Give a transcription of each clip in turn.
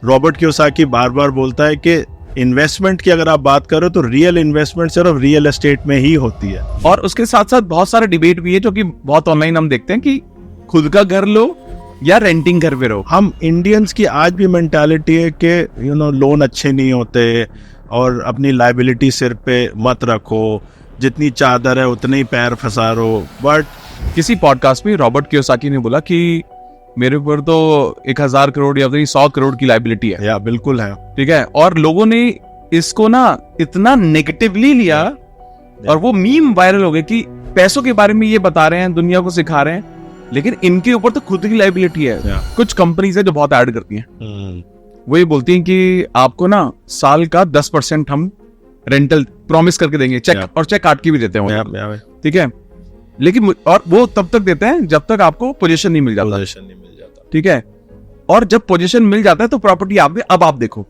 Robert Kiyosaki बार बार बोलता है कि इन्वेस्टमेंट की अगर आप बात करो तो रियल इन्वेस्टमेंट सिर्फ रियल एस्टेट में ही होती है। और उसके साथ साथ बहुत सारे डिबेट भी है जो कि बहुत ऑनलाइन हम देखते हैं कि खुद का घर लो या रेंटिंग घर पे रहो। हम इंडियंस की आज भी मेंटालिटी है कि लोन अच्छे नहीं होते और अपनी लायबिलिटी सिर पे मत रखो, जितनी चादर है उतने ही पैर फंसारो। बट किसी पॉडकास्ट में रॉबर्ट कियोसाकी ने बोला कि मेरे ऊपर तो 1000 करोड़ या 100 करोड़ की लायबिलिटी है। या बिल्कुल है, ठीक है। और लोगों ने इसको ना इतना नेगेटिवली लिया और वो मीम वायरल हो गए कि पैसों के बारे में ये बता रहे हैं, दुनिया को सिखा रहे हैं, लेकिन इनके ऊपर तो खुद की लायबिलिटी है। कुछ कंपनीज है जो बहुत ऐड करती हैं, वो ये बोलती हैं कि आपको ना साल का 10% हम रेंटल प्रॉमिस करके देंगे, चेक और चेक काट के भी देते हैं, ठीक है। लेकिन और वो तब तक देते हैं जब तक आपको पोजीशन नहीं मिल जाता, ठीक है। और जब पोजीशन मिल जाता है तो प्रॉपर्टी आप देखो,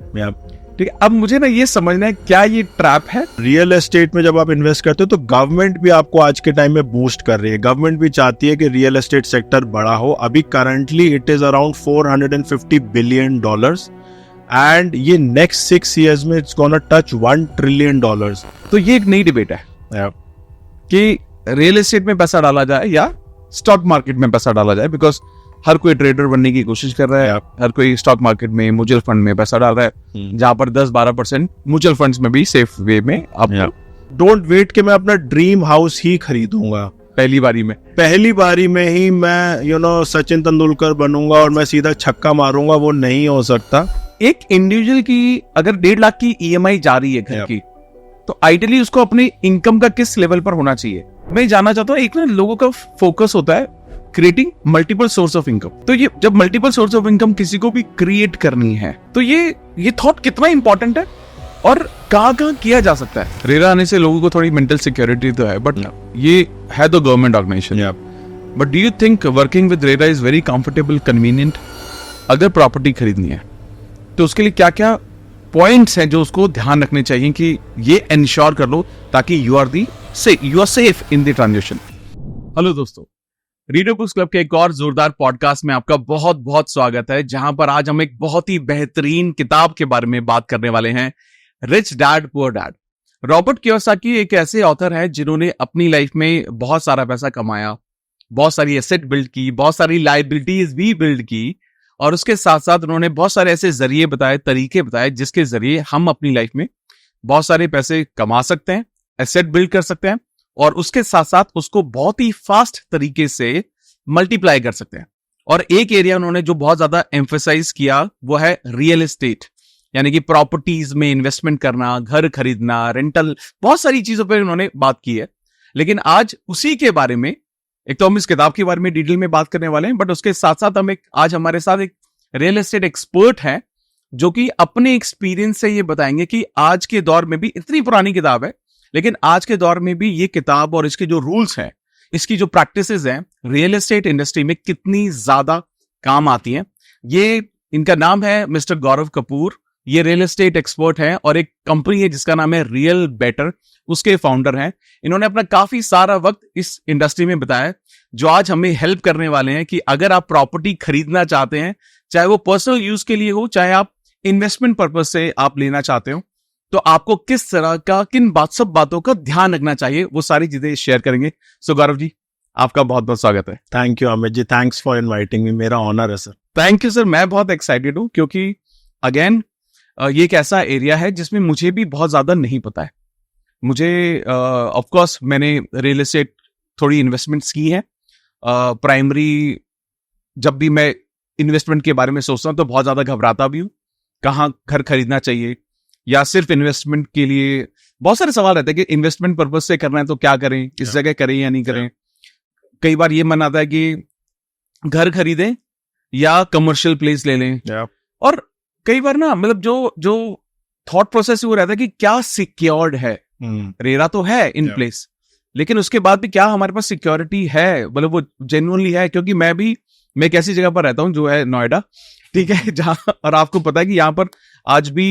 ठीक है। अब मुझे ना ये समझना है क्या ये ट्रैप है। रियल एस्टेट में जब आप इन्वेस्ट करते हो तो गवर्नमेंट भी आपको आज के टाइम में बूस्ट कर रही है। गवर्नमेंट भी चाहती है कि रियल एस्टेट सेक्टर बड़ा हो। अभी currently it is around $450 billion and ये नेक्स्ट 6 years में इट्स गोना टच $1 ट्रिलियन। तो ये एक नई डिबेट है कि रियल एस्टेट में पैसा डाला जाए या स्टॉक मार्केट में पैसा डाला जाए, बिकॉज हर कोई ट्रेडर बनने की कोशिश कर रहा है, हर कोई स्टॉक मार्केट में म्यूचुअल फंड में पैसा डाल रहा है, जहां पर 10-12% म्यूचुअल फंड्स में भी सेफ वे में आप डोंट वेट कि मैं अपना ड्रीम हाउस ही खरीदूंगा पहली बारी में ही मैं सचिन तेंदुलकर बनूंगा और मैं सीधा छक्का मारूंगा, वो नहीं हो सकता। एक इंडिविजुअल की अगर 1.5 लाख की EMI जा रही है घर की, तो आइडियली उसको अपने इनकम का किस लेवल पर होना चाहिए। मैं जानना चाहता हूँ, एक ना लोगों का फोकस होता है creating multiple source of income. तो ये जब मल्टीपल सोर्स ऑफ इनकम किसी को भी क्रिएट करनी है तो ये थॉट कितना इंपॉर्टेंट है और कहाँ किया जा सकता है। रेरा आने से लोगों को थोड़ी मेंटल सिक्योरिटी तो है, बट ये है तो government organization. But do you think working with RERA is very comfortable, convenient? अगर प्रॉपर्टी खरीदनी है तो उसके लिए क्या क्या पॉइंट्स हैं जो उसको ध्यान रखने चाहिए कि ये इंश्योर कर लो ताकि you are safe in the transaction. Hello दोस्तों, रीडर बुक्स क्लब के एक और जोरदार पॉडकास्ट में आपका बहुत बहुत स्वागत है, जहां पर आज हम एक बहुत ही बेहतरीन किताब के बारे में बात करने वाले हैं, rich dad poor dad. Robert Kiyosaki एक ऐसे ऑथर हैं जिन्होंने अपनी लाइफ में बहुत सारा पैसा कमाया, बहुत सारी एसेट बिल्ड की, बहुत सारी लायबिलिटीज भी बिल्ड की, और उसके साथ साथ उन्होंने बहुत सारे ऐसे जरिए बताए, तरीके बताए, जिसके जरिए हम अपनी लाइफ में बहुत सारे पैसे कमा सकते हैं, एसेट बिल्ड कर सकते हैं, और उसके साथ साथ उसको बहुत ही फास्ट तरीके से मल्टीप्लाई कर सकते हैं। और एक एरिया उन्होंने जो बहुत ज्यादा एम्फेसाइज किया वो है रियल एस्टेट, यानी कि प्रॉपर्टीज में इन्वेस्टमेंट करना, घर खरीदना, रेंटल, बहुत सारी चीजों पर उन्होंने बात की है। लेकिन आज उसी के बारे में, एक तो हम इस किताब के बारे में डिटेल में बात करने वाले हैं, बट उसके साथ साथ हम आज हमारे साथ एक रियल एस्टेट एक्सपर्ट है जो कि अपने एक्सपीरियंस से ये बताएंगे कि आज के दौर में भी, इतनी पुरानी किताब है लेकिन आज के दौर में भी ये किताब और इसके जो रूल्स हैं, इसकी जो प्रैक्टिसेस हैं, रियल एस्टेट इंडस्ट्री में कितनी ज्यादा काम आती हैं। ये इनका नाम है मिस्टर गौरव कपूर। ये रियल एस्टेट एक्सपर्ट हैं और एक कंपनी है जिसका नाम है रियल बेटर, उसके फाउंडर हैं। इन्होंने अपना काफी सारा वक्त इस इंडस्ट्री में बताया, जो आज हमें हेल्प करने वाले हैं कि अगर आप प्रॉपर्टी खरीदना चाहते हैं, चाहे वो पर्सनल यूज के लिए हो, चाहे आप इन्वेस्टमेंट पर्पज से आप लेना चाहते हो, तो आपको किस तरह का, किन सब बातों का ध्यान रखना चाहिए, वो सारी चीजें शेयर करेंगे। सो गौरव जी, आपका बहुत बहुत स्वागत है। Thank you Amit ji, thanks for inviting me, मेरा ऑनर है सर। थैंक यू सर, मैं बहुत एक्साइटेड हूं क्योंकि अगेन ये एक ऐसा एरिया है जिसमें मुझे भी बहुत ज्यादा नहीं पता है। मुझे ऑफ कोर्स मैंने रियल एस्टेट थोड़ी इन्वेस्टमेंट्स की है। प्राइमरी जब भी मैं इन्वेस्टमेंट के बारे में सोचता हूं तो बहुत ज्यादा घबराता भी हूं, कहाँ घर खरीदना चाहिए या सिर्फ इन्वेस्टमेंट के लिए। बहुत सारे सवाल रहते हैं कि इन्वेस्टमेंट पर्पज से करना है तो क्या करें, किस जगह करें या नहीं करें। कई बार ये मन आता है कि घर खरीदें या कमर्शियल प्लेस ले लें, और कई बार ना मतलब जो थॉट प्रोसेस वो रहता है कि क्या सिक्योर्ड है। रेरा तो है इन प्लेस, लेकिन उसके बाद भी क्या हमारे पास सिक्योरिटी है, मतलब वो जेन्युइनली है। क्योंकि मैं एक ऐसी जगह पर रहता हूं जो है नोएडा, ठीक है, जहां, और आपको पता है कि यहाँ पर आज भी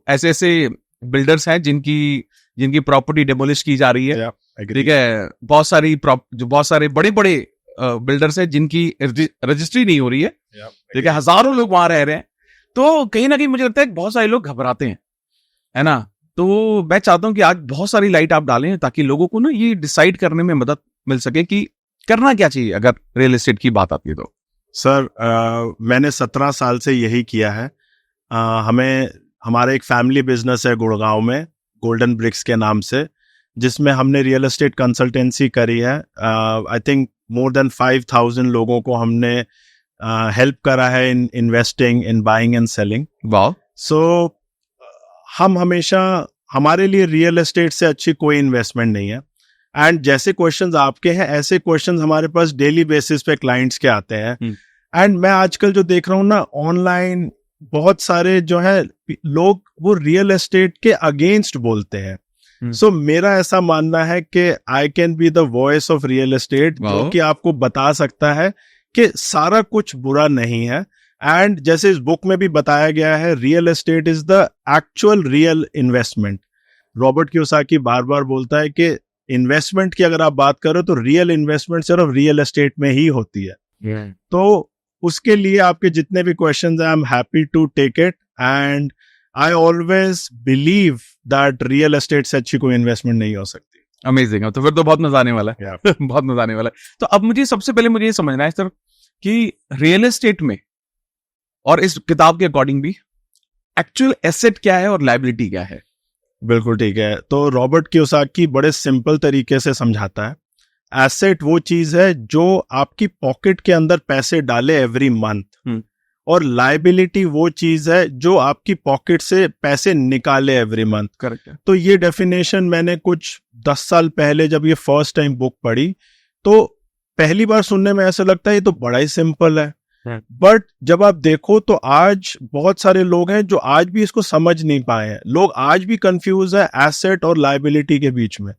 ऐसे ऐसे बिल्डर्स हैं जिनकी प्रॉपर्टी डेमोलिश की जा रही है, ठीक है। बहुत सारे बड़े बड़े बिल्डर्स हैं जिनकी रजिस्ट्री नहीं हो रही है, ठीक है। हजारों लोग वहां रह रहे हैं। तो कहीं ना कहीं मुझे लगता है कि बहुत सारे लोग घबराते हैं, है ना। तो मैं चाहता हूं कि आज बहुत सारी लाइट आप डालें ताकि लोगों को ना ये डिसाइड करने में मदद मिल सके कि करना क्या चाहिए अगर रियल एस्टेट की बात आती है तो। सर मैंने 17 साल से यही किया है। हमारा एक फैमिली बिजनेस है गुड़गांव में, गोल्डन ब्रिक्स के नाम से, जिसमें हमने रियल एस्टेट कंसल्टेंसी करी है। आई थिंक मोर देन 5,000 लोगों को हमने हेल्प करा है in investing, in buying and selling. वाह। सो हम हमेशा, हमारे लिए रियल एस्टेट से अच्छी कोई इन्वेस्टमेंट नहीं है। एंड जैसे क्वेश्चंस आपके हैं ऐसे क्वेश्चंस हमारे पास डेली बेसिस पे क्लाइंट्स के आते हैं। एंड मैं आजकल जो देख रहा हूँ ना, ऑनलाइन बहुत सारे जो है लोग वो रियल एस्टेट के अगेंस्ट बोलते हैं। सो मेरा ऐसा मानना है कि I can be the voice of real estate, जो कि आपको बता सकता है कि सारा कुछ बुरा नहीं है। एंड जैसे इस बुक में भी बताया गया है, real estate is the actual real investment. Robert Kiyosaki बार बार बोलता है कि इन्वेस्टमेंट की अगर आप बात करो तो रियल इन्वेस्टमेंट सिर्फ रियल एस्टेट में ही होती है। तो उसके लिए आपके जितने भी क्वेश्चंस हैं, I am happy to take it. And I always believe that real estate से अच्छी कोई इन्वेस्टमेंट नहीं हो सकती। अमेजिंग। तो फिर तो बहुत मजा आने वाला है। बहुत मजा आने वाला है। तो अब मुझे सबसे पहले मुझे ये समझना है सर कि रियल एस्टेट में और इस किताब के अकॉर्डिंग भी एक्चुअल एसेट क्या है और लायबिलिटी क्या है। बिल्कुल ठीक है। तो रॉबर्ट कियोसाकी बड़े सिंपल तरीके से समझाता है, एसेट वो चीज है जो आपकी पॉकेट के अंदर पैसे डाले एवरी मंथ, और लायबिलिटी वो चीज है जो आपकी पॉकेट से पैसे निकाले एवरी मंथ। करेक्ट है। तो ये डेफिनेशन मैंने कुछ 10 साल पहले जब ये फर्स्ट टाइम बुक पढ़ी, तो पहली बार सुनने में ऐसा लगता है ये तो बड़ा ही सिंपल है। बट जब आप देखो तो आज बहुत सारे लोग हैं जो आज भी इसको समझ नहीं पाए हैं। लोग आज भी कंफ्यूज है एसेट और लायबिलिटी के बीच में।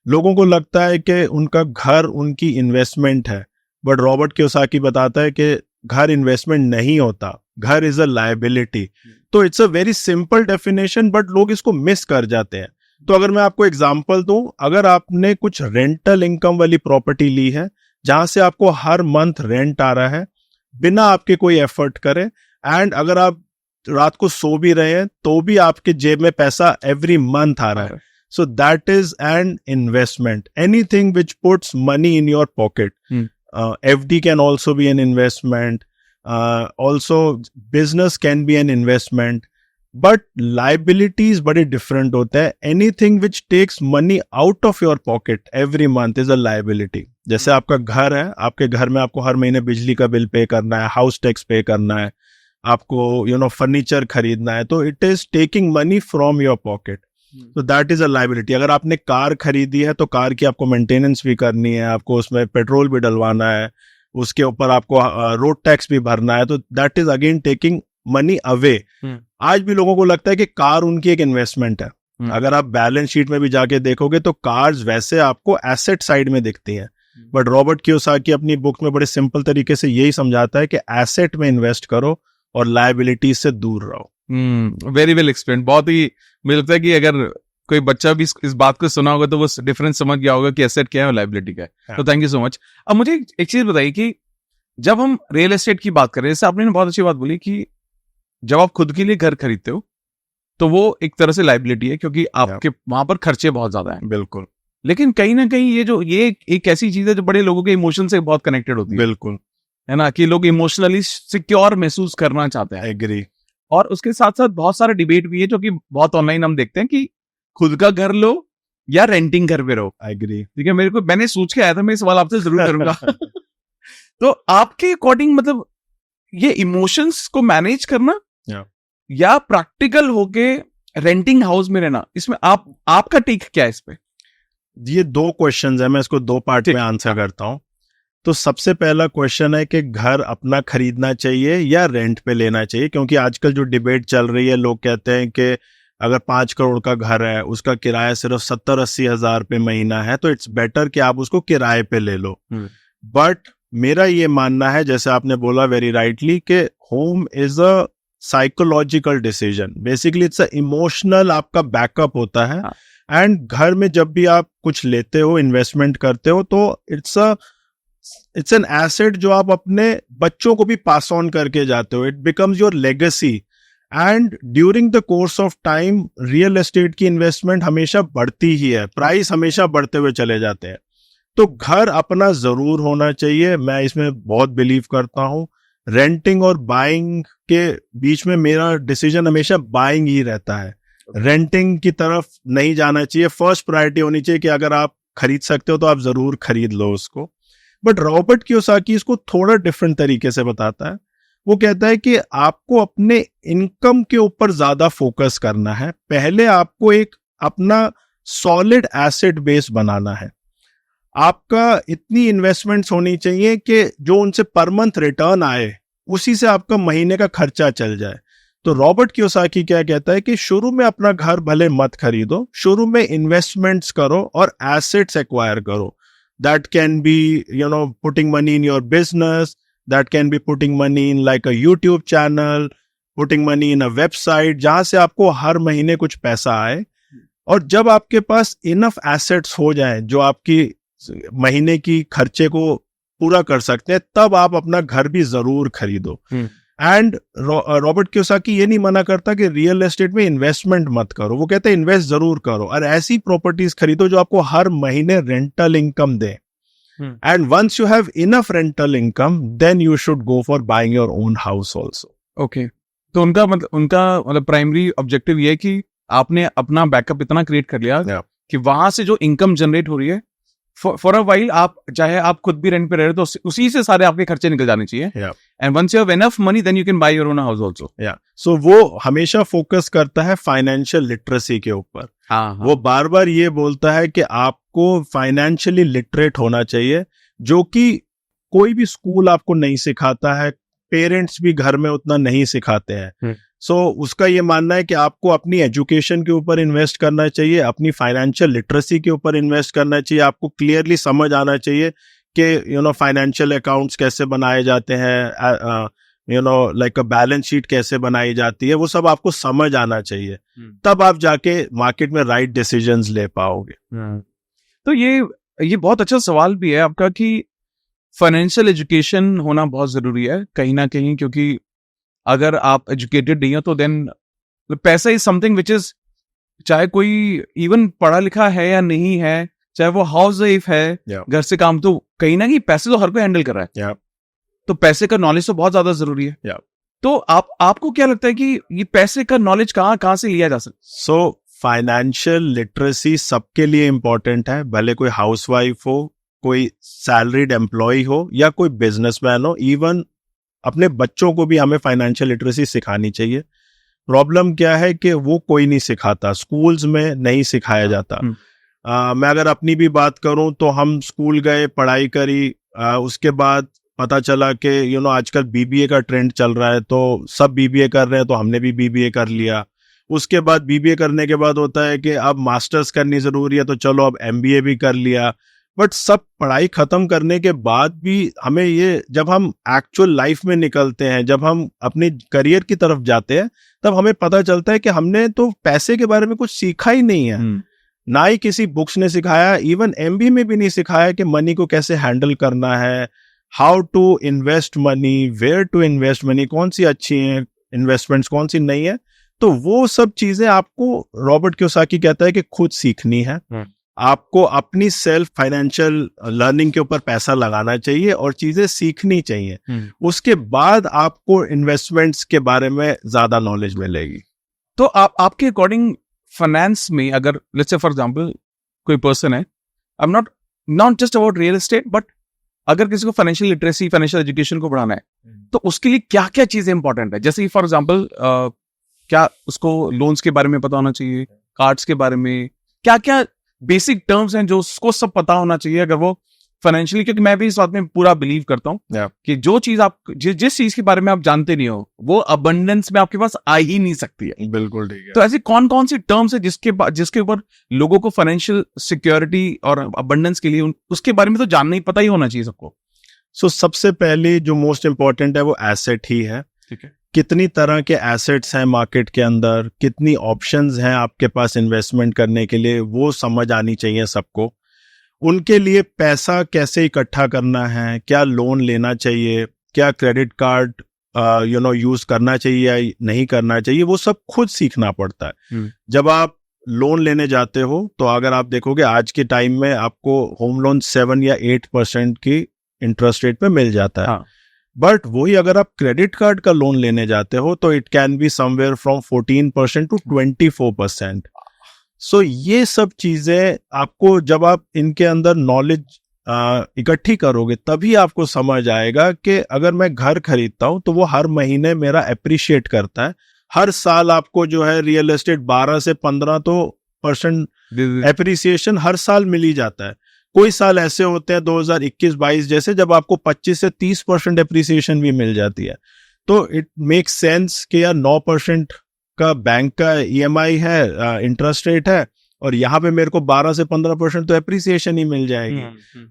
लोगों को लगता है कि उनका घर उनकी इन्वेस्टमेंट है, बट रॉबर्ट कियोसाकी बताता है कि घर इन्वेस्टमेंट नहीं होता, घर इज अ लायबिलिटी। तो it's a very simple definition, but लोग इसको मिस कर जाते हैं। तो अगर मैं आपको एग्जांपल दूं, अगर आपने कुछ रेंटल इनकम वाली प्रॉपर्टी ली है जहां से आपको हर मंथ रेंट आ रहा है बिना आपके कोई एफर्ट करे, एंड अगर आप रात को सो भी रहे हैं तो भी आपके जेब में पैसा एवरी मंथ आ रहा है, so that is an investment. Anything which puts money in your pocket, FD can also be an investment, also business can be an investment, but liabilities बड़े डिफरेंट होते हैं। Anything which takes money out of your pocket every month is a liability. जैसे आपका घर है, आपके घर में आपको हर महीने बिजली का बिल पे करना है, हाउस टैक्स पे करना है, आपको फर्नीचर खरीदना है, तो it is taking money from your pocket, तो दैट इज अ लाइबिलिटी। अगर आपने कार खरीदी है तो कार की आपको मेंटेनेंस भी करनी है, आपको उसमें पेट्रोल भी डलवाना है, उसके ऊपर आपको रोड टैक्स भी भरना है, तो that is again taking money away. आज भी लोगों को लगता है कि कार उनकी एक इन्वेस्टमेंट है। अगर आप बैलेंस शीट में भी जाके देखोगे तो कार्स वैसे आपको एसेट साइड में दिखती हैं, बट रॉबर्ट कियोसाकी अपनी बुक में बड़े सिंपल तरीके से यही समझाता है कि एसेट में इन्वेस्ट करो और लायबिलिटी से दूर रहो। Very well explain. बहुत ही मुझे लगता है कि अगर कोई बच्चा भी इस बात को सुना होगा तो वो डिफरेंस समझ गया होगा कि एसेट क्या है और लायबिलिटी क्या है। तो थैंक यू सो मच। अब मुझे एक चीज बताइए कि जब हम रियल एस्टेट की बात करें, जैसे आपने बहुत अच्छी बात बोली कि जब आप खुद के लिए घर खरीदते हो तो वो एक तरह से लायबिलिटी है क्योंकि आपके वहां पर खर्चे बहुत ज्यादा हैं। बिल्कुल। लेकिन कहीं ना कहीं ये एक ऐसी चीज है जो बड़े लोगों के इमोशन से बहुत कनेक्टेड होती है। बिल्कुल, है ना, कि लोग इमोशनली सिक्योर महसूस करना चाहते हैं। एग्री। और उसके साथ साथ बहुत सारे डिबेट भी है जो कि बहुत ऑनलाइन हम देखते हैं कि खुद का घर लो या रेंटिंग घर पे रहो। एग्री। ठीक है, मैंने सोच के आया था, मैं इस सवाल आपसे जरूर करूंगा। तो आपके अकॉर्डिंग मतलब ये इमोशंस को मैनेज करना या प्रैक्टिकल होके रेंटिंग हाउस में रहना, इसमें आपका टेक क्या है इस पे? ये दो क्वेश्चंस है, मैं इसको दो पार्ट में आंसर करता हूं। तो सबसे पहला क्वेश्चन है कि घर अपना खरीदना चाहिए या रेंट पे लेना चाहिए, क्योंकि आजकल जो डिबेट चल रही है, लोग कहते हैं कि अगर 5 करोड़ का घर है, उसका किराया सिर्फ 70-80 हजार पे महीना है, तो इट्स बेटर कि आप उसको किराए पे ले लो। बट मेरा ये मानना है, जैसे आपने बोला वेरी राइटली, कि home is a psychological decision. Basically it's a emotional आपका बैकअप होता है। एंड घर में जब भी आप कुछ लेते हो, इन्वेस्टमेंट करते हो, तो इट्स एन एसेट जो आप अपने बच्चों को भी पास ऑन करके जाते हो। It becomes your legacy. And during the course of time real estate की इन्वेस्टमेंट हमेशा बढ़ती ही है, प्राइस हमेशा बढ़ते हुए चले जाते हैं। तो घर अपना जरूर होना चाहिए, मैं इसमें बहुत बिलीव करता हूँ। रेंटिंग और बाइंग के बीच में मेरा डिसीजन हमेशा बाइंग ही रहता है, रेंटिंग की तरफ नहीं जाना चाहिए। फर्स्ट प्रायोरिटी होनी चाहिए कि अगर आप खरीद सकते हो तो आप जरूर खरीद लो उसको। बट रॉबर्ट कियोसाकी इसको थोड़ा डिफरेंट तरीके से बताता है। वो कहता है कि आपको अपने इनकम के ऊपर ज्यादा फोकस करना है, पहले आपको एक अपना सॉलिड एसेट बेस बनाना है। आपका इतनी इन्वेस्टमेंट्स होनी चाहिए कि जो उनसे पर मंथ रिटर्न आए उसी से आपका महीने का खर्चा चल जाए। तो रॉबर्ट कियोसाकी क्या कहता है कि शुरू में अपना घर भले मत खरीदो, शुरू में इन्वेस्टमेंट्स करो और एसेट्स एक्वायर करो। That can be putting money in your business, that can be putting money in like a YouTube channel, putting money in a website, जहां से आपको हर महीने कुछ पैसा आए। और जब आपके पास इनफ एसेट्स हो जाएं जो आपकी महीने की खर्चे को पूरा कर सकते हैं, तब आप अपना घर भी जरूर खरीदो। एंड रॉबर्ट कियोसाकी ये नहीं मना करता कि रियल एस्टेट में इन्वेस्टमेंट मत करो, वो कहते हैं इन्वेस्ट जरूर करो और ऐसी प्रॉपर्टीज खरीदो जो आपको हर महीने रेंटल इनकम दे। And once you have enough rental income then you should go for buying your own house also. Okay, तो उनका मतलब प्राइमरी ऑब्जेक्टिव ये है कि आपने अपना बैकअप इतना क्रिएट कर लिया कि वहां से जो इनकम जनरेट हो रही है फॉर अ वाइल, आप चाहे आप खुद भी रेंट पे रह रहे हो तो उसी से सारे आपके खर्चे निकल जाने चाहिए। And once you have enough money then you can buy your own house also. So वो हमेशा फोकस करता है फाइनेंशियल लिटरेसी के ऊपर। वो बार बार ये बोलता है कि आपको फाइनेंशियली लिटरेट होना चाहिए, जो कि कोई भी स्कूल आपको नहीं सिखाता है, पेरेंट्स भी घर में उतना नहीं सिखाते हैं। सो उसका ये मानना है कि आपको अपनी एजुकेशन के ऊपर इन्वेस्ट करना चाहिए, अपनी फाइनेंशियल लिटरेसी के ऊपर इन्वेस्ट करना चाहिए। आपको क्लियरली समझ आना चाहिए कि फाइनेंशियल अकाउंट्स कैसे बनाए जाते हैं, लाइक अ बैलेंस शीट कैसे बनाई जाती है, वो सब आपको समझ आना चाहिए। तब आप जाके मार्केट में राइट डिसीजंस ले पाओगे। तो ये बहुत अच्छा सवाल भी है आपका कि फाइनेंशियल एजुकेशन होना बहुत जरूरी है कहीं ना कहीं, क्योंकि अगर आप एजुकेटेड नहीं हो तो देन पैसा इज समथिंग विच इज, चाहे कोई इवन पढ़ा लिखा है या नहीं है, चाहे वो हाउस वाइफ है, घर से काम, तो कहीं ना कहीं पैसे तो हर कोई हैंडल कर रहा है। तो पैसे का नॉलेज तो बहुत ज्यादा जरूरी है। तो आपको क्या लगता है कि ये पैसे का नॉलेज कहाँ से लिया जा सकता? सो फाइनेंशियल लिटरेसी सबके लिए इंपॉर्टेंट है, भले कोई हाउसवाइफ हो, कोई सैलरीड एम्प्लॉय हो या कोई बिजनेसमैन हो। इवन अपने बच्चों को भी हमें फाइनेंशियल लिटरेसी सिखानी चाहिए। प्रॉब्लम क्या है कि वो कोई नहीं सिखाता, स्कूल्स में नहीं सिखाया जाता। मैं अगर अपनी भी बात करूं तो हम स्कूल गए, पढ़ाई करी, उसके बाद पता चला कि आजकल बीबीए का ट्रेंड चल रहा है, तो सब बीबीए कर रहे हैं तो हमने भी बीबीए कर लिया। उसके बाद बीबीए करने के बाद होता है कि अब मास्टर्स करनी जरूरी है, तो चलो अब एमबीए भी कर लिया। बट सब पढ़ाई खत्म करने के बाद भी हमें ये, जब हम एक्चुअल लाइफ में निकलते हैं, जब हम अपने करियर की तरफ जाते हैं, तब हमें पता चलता है कि हमने तो पैसे के बारे में कुछ सीखा ही नहीं है। ना ही किसी बुक्स ने सिखाया, इवन एमबीए में भी नहीं सिखाया कि मनी को कैसे हैंडल करना है, how to invest money, where to invest money, कौन सी अच्छी है इन्वेस्टमेंट्स, कौन सी नहीं है। तो वो सब चीजें आपको रॉबर्ट कियोसाकी कहता है कि खुद सीखनी है। आपको अपनी सेल्फ फाइनेंशियल लर्निंग के ऊपर पैसा लगाना चाहिए और चीजें सीखनी चाहिए। उसके बाद आपको इन्वेस्टमेंट्स के बारे में ज्यादा नॉलेज मिलेगी। तो आपके अकॉर्डिंग फाइनेंस में, अगर लेट्स से फॉर एग्जांपल कोई पर्सन है, I am not just about real estate, but अगर किसी को फाइनेंशियल लिटरेसी, फाइनेंशियल एजुकेशन को बढ़ाना है, तो उसके लिए क्या क्या चीजें इंपॉर्टेंट है? जैसे फॉर एग्जांपल क्या उसको लोन्स के बारे में पता होना चाहिए, कार्ड्स के बारे में, क्या क्या बेसिक टर्म्स हैं जो उसको सब पता होना चाहिए अगर वो फाइनेंशियली, क्योंकि मैं भी इस बात में पूरा बिलीव करता हूँ कि जो चीज आप जिस चीज के बारे में आप जानते नहीं हो वो अबंडेंस में आपके पास आ ही नहीं सकती है। बिल्कुल ठीक है। तो ऐसी कौन कौन सी टर्म्स है जिसके ऊपर लोगों को फाइनेंशियल सिक्योरिटी और अबंडेंस के लिए उसके बारे में तो जानना ही, पता ही होना चाहिए सबको? सो सबसे पहले जो मोस्ट इंपॉर्टेंट है वो एसेट ही है। ठीक है। कितनी तरह के एसेट्स हैं मार्केट के अंदर, कितनी ऑप्शंस हैं आपके पास इन्वेस्टमेंट करने के लिए, वो समझ आनी चाहिए सबको। उनके लिए पैसा कैसे इकट्ठा करना है, क्या लोन लेना चाहिए, क्या क्रेडिट कार्ड यूज करना चाहिए या नहीं करना चाहिए, वो सब खुद सीखना पड़ता है। जब आप लोन लेने जाते हो तो अगर आप देखोगे आज के टाइम में आपको होम लोन 7 या 8% की इंटरेस्ट रेट पे मिल जाता है। बट वही अगर आप क्रेडिट कार्ड का लोन लेने जाते हो तो it can be somewhere from 14% to 24%। So ये सब चीजें आपको, जब आप इनके अंदर नॉलेज इकट्ठी करोगे तभी आपको समझ आएगा कि अगर मैं घर खरीदता हूं तो वो हर महीने मेरा अप्रिशिएट करता है। हर साल आपको जो है रियल एस्टेट 12 से 15 तो % एप्रिसिएशन हर साल मिल ही जाता है। कोई साल ऐसे होते हैं 2021-22 जैसे जब आपको 25 से 30% एप्रिसिएशन भी मिल जाती है। तो इट मेक सेंस कि यार 9% का बैंक का EMI है, इंटरेस्ट रेट है, और यहाँ पे मेरे को 12 से 15% तो एप्रिसिएशन ही मिल जाएगी।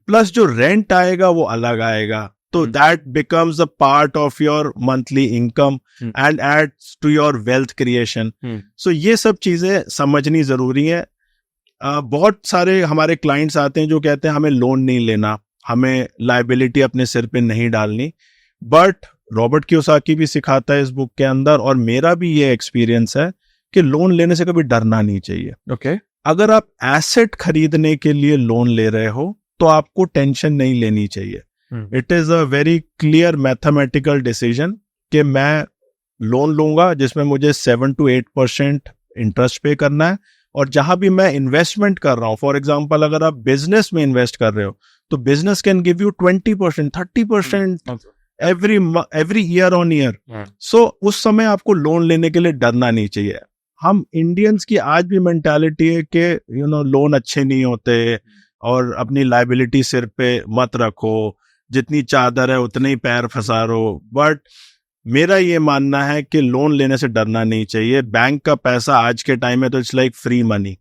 प्लस जो रेंट आएगा वो अलग आएगा, तो that becomes a part of your monthly income and adds to your wealth creation. So ये सब चीजें समझनी जरूरी है। बहुत सारे हमारे क्लाइंट्स आते हैं जो कहते हैं हमें लोन नहीं लेना, हमें लायबिलिटी अपने सिर पे नहीं डालनी, बट रॉबर्ट कियोसाकी भी सिखाता है इस बुक के अंदर, और मेरा भी ये एक्सपीरियंस है कि लोन लेने से कभी डरना नहीं चाहिए। ओके अगर आप एसेट खरीदने के लिए लोन ले रहे हो तो आपको टेंशन नहीं लेनी चाहिए। It is a very clear mathematical decision कि मैं लोन लूंगा जिसमें मुझे 7 to 8% इंटरेस्ट पे करना है, और जहां भी मैं इन्वेस्टमेंट कर रहा हूं, फॉर एग्जांपल अगर आप बिजनेस में इन्वेस्ट कर रहे हो तो business can give you 20%, 30% every year on year. So उस समय आपको लोन लेने के लिए डरना नहीं चाहिए। हम इंडियंस की आज भी मेंटालिटी है कि लोन अच्छे नहीं होते और अपनी लायबिलिटी सिर पे मत रखो, जितनी चादर है उतने ही पैर फंसारो। बट मेरा ये मानना है कि लोन लेने से डरना नहीं चाहिए। बैंक का पैसा आज के टाइम में तो it's like free money.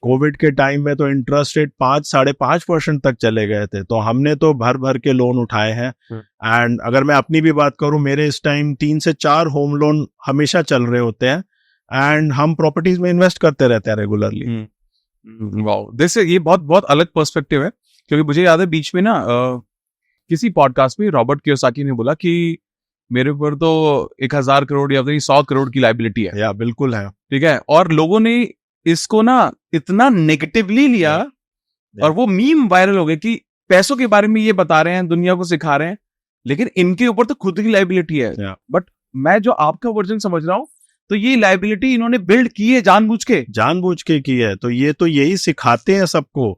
Covid के टाइम में तो इंटरेस्ट रेट 5-5.5% तक चले गए थे, तो हमने तो भर भर के लोन उठाए हैं। एंड अगर मैं अपनी भी बात करूं, मेरे इस टाइम 3 से 4 होम लोन हमेशा चल रहे होते हैं, एंड हम प्रॉपर्टीज में इन्वेस्ट करते रहते हैं रेगुलरली। वाओ, जैसे ये बहुत बहुत अलग पर्सपेक्टिव है, क्योंकि मुझे याद है बीच में ना किसी पॉडकास्ट में रॉबर्ट कियोसाकी ने बोला कि मेरे ऊपर तो 1000 करोड़ या 100 करोड़ की लायबिलिटी है। या बिल्कुल है, ठीक है, और लोगों ने इसको ना इतना नेगेटिवली लिया और वो मीम वायरल हो गए कि पैसों के बारे में ये बता रहे हैं, दुनिया को सिखा रहे हैं, लेकिन इनके ऊपर तो खुद की लायबिलिटी है। बट मैं जो आपका वर्जन समझ रहा हूं, तो ये लायबिलिटी इन्होंने बिल्ड की है जानबूझ के की है। तो ये तो यही सिखाते हैं सबको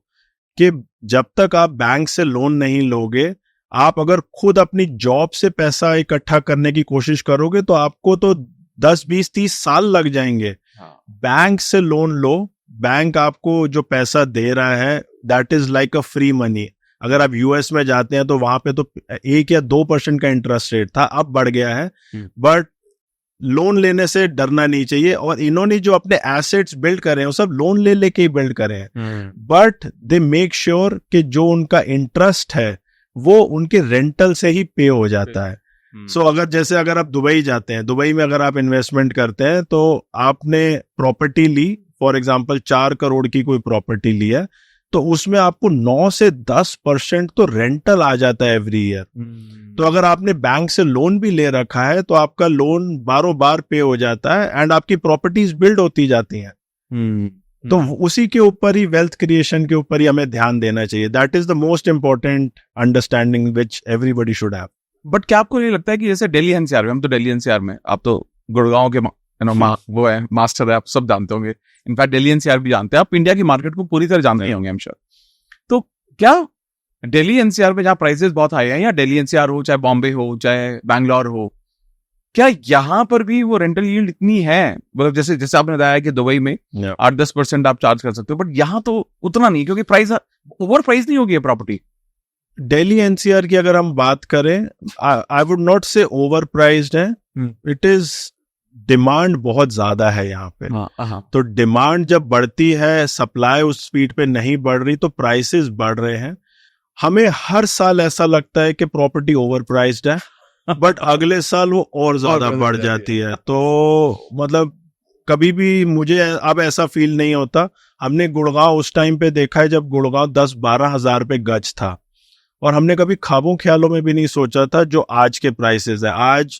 कि जब तक आप बैंक से लोन नहीं लोगे, आप अगर खुद अपनी जॉब से पैसा इकट्ठा करने की कोशिश करोगे तो आपको तो 10, 20, 30 साल लग जाएंगे। बैंक से लोन लो, बैंक आपको जो पैसा दे रहा है that is like a free money. अगर आप यूएस में जाते हैं तो वहां पे तो 1 या 2% का इंटरेस्ट रेट था, अब बढ़ गया है। बट लोन लेने से डरना नहीं चाहिए। और इन्होंने जो अपने एसेट्स बिल्ड करे हैं वो सब लोन ले लेके ही बिल्ड करे हैं, बट दे मेक श्योर कि जो उनका इंटरेस्ट है वो उनके रेंटल से ही पे हो जाता है। सो अगर आप दुबई जाते हैं, दुबई में अगर आप इन्वेस्टमेंट करते हैं तो आपने प्रॉपर्टी ली, फॉर एग्जांपल 4 करोड़ की कोई प्रॉपर्टी ली है, तो उसमें आपको 9 से 10% तो रेंटल आ जाता है एवरी ईयर। तो अगर आपने बैंक से लोन भी ले रखा है तो आपका लोन बारों बार पे हो जाता है एंड आपकी प्रॉपर्टीज बिल्ड होती जाती हैं। तो उसी के ऊपर ही, वेल्थ क्रिएशन के ऊपर ही हमें ध्यान देना चाहिए। That is the most important understanding which everybody should have. But क्या आपको नहीं लगता है कि जैसे दिल्ली एनसीआर में, हम तो दिल्ली एनसीआर में, आप तो गुड़गांव के वो है मास्टर है, आप सब जानते होंगे, इनफैक्ट दिल्ली एनसीआर भी जानते हैं, आप इंडिया की मार्केट को पूरी तरह जानते होंगे आई एम श्योर। तो क्या दिल्ली एनसीआर में जहाँ प्राइसेस बहुत हाई है, या दिल्ली एनसीआर हो चाहे बॉम्बे हो चाहे बैंगलोर हो, क्या यहाँ पर भी वो रेंटल यील्ड इतनी है? मतलब जैसे आपने बताया कि दुबई में 8-10% आप चार्ज कर सकते हो, बट यहाँ तो उतना नहीं, क्योंकि प्राइस ओवर प्राइस नहीं होगी प्रॉपर्टी। दिल्ली एनसीआर की अगर हम बात करें, आई वुड नॉट से ओवर प्राइस्ड है, इट इज डिमांड बहुत ज्यादा है यहाँ पे। तो डिमांड जब बढ़ती है, सप्लाई उस स्पीड पे नहीं बढ़ रही, तो प्राइसेस बढ़ रहे हैं। हमें हर साल ऐसा लगता है कि प्रॉपर्टी ओवर प्राइस्ड है, बट अगले साल वो और ज्यादा बढ़ जाती है। तो मतलब कभी भी मुझे अब ऐसा फील नहीं होता। हमने गुड़गांव उस टाइम पे देखा है जब गुड़गांव 10-12 हजार रुपए गज था, और हमने कभी ख्वाबों ख्यालों में भी नहीं सोचा था जो आज के प्राइसेस है। आज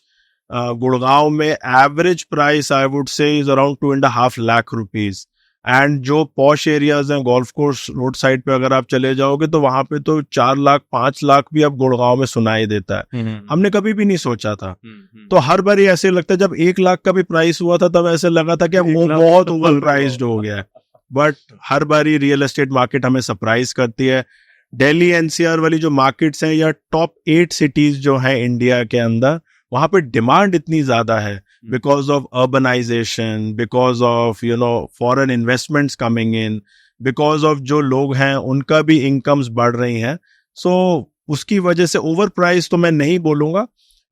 गुड़गांव में average price I would say is around 2.5 lakh rupees. And जो पॉश एरियाज हैं, गोल्फ कोर्स रोड साइड पे अगर आप चले जाओगे तो वहां पे तो 4 लाख 5 लाख भी अब गुड़गांव में सुनाई देता है। हमने कभी भी नहीं सोचा था। तो हर बार ऐसे लगता है, जब 1 लाख का भी प्राइस हुआ था तब ऐसे लगा था कि वो बहुत ओवर प्राइस्ड हो गया है। बट हर बारी रियल एस्टेट मार्केट हमें सरप्राइज करती है। दिल्ली एनसीआर वाली जो मार्केट्स हैं या टॉप 8 सिटीज जो हैं इंडिया के अंदर, वहां पे डिमांड इतनी ज्यादा है because of urbanization, because of foreign investments coming in, because of जो लोग हैं उनका भी इनकम्स बढ़ रही हैं। सो उसकी वजह से ओवर प्राइस तो मैं नहीं बोलूंगा,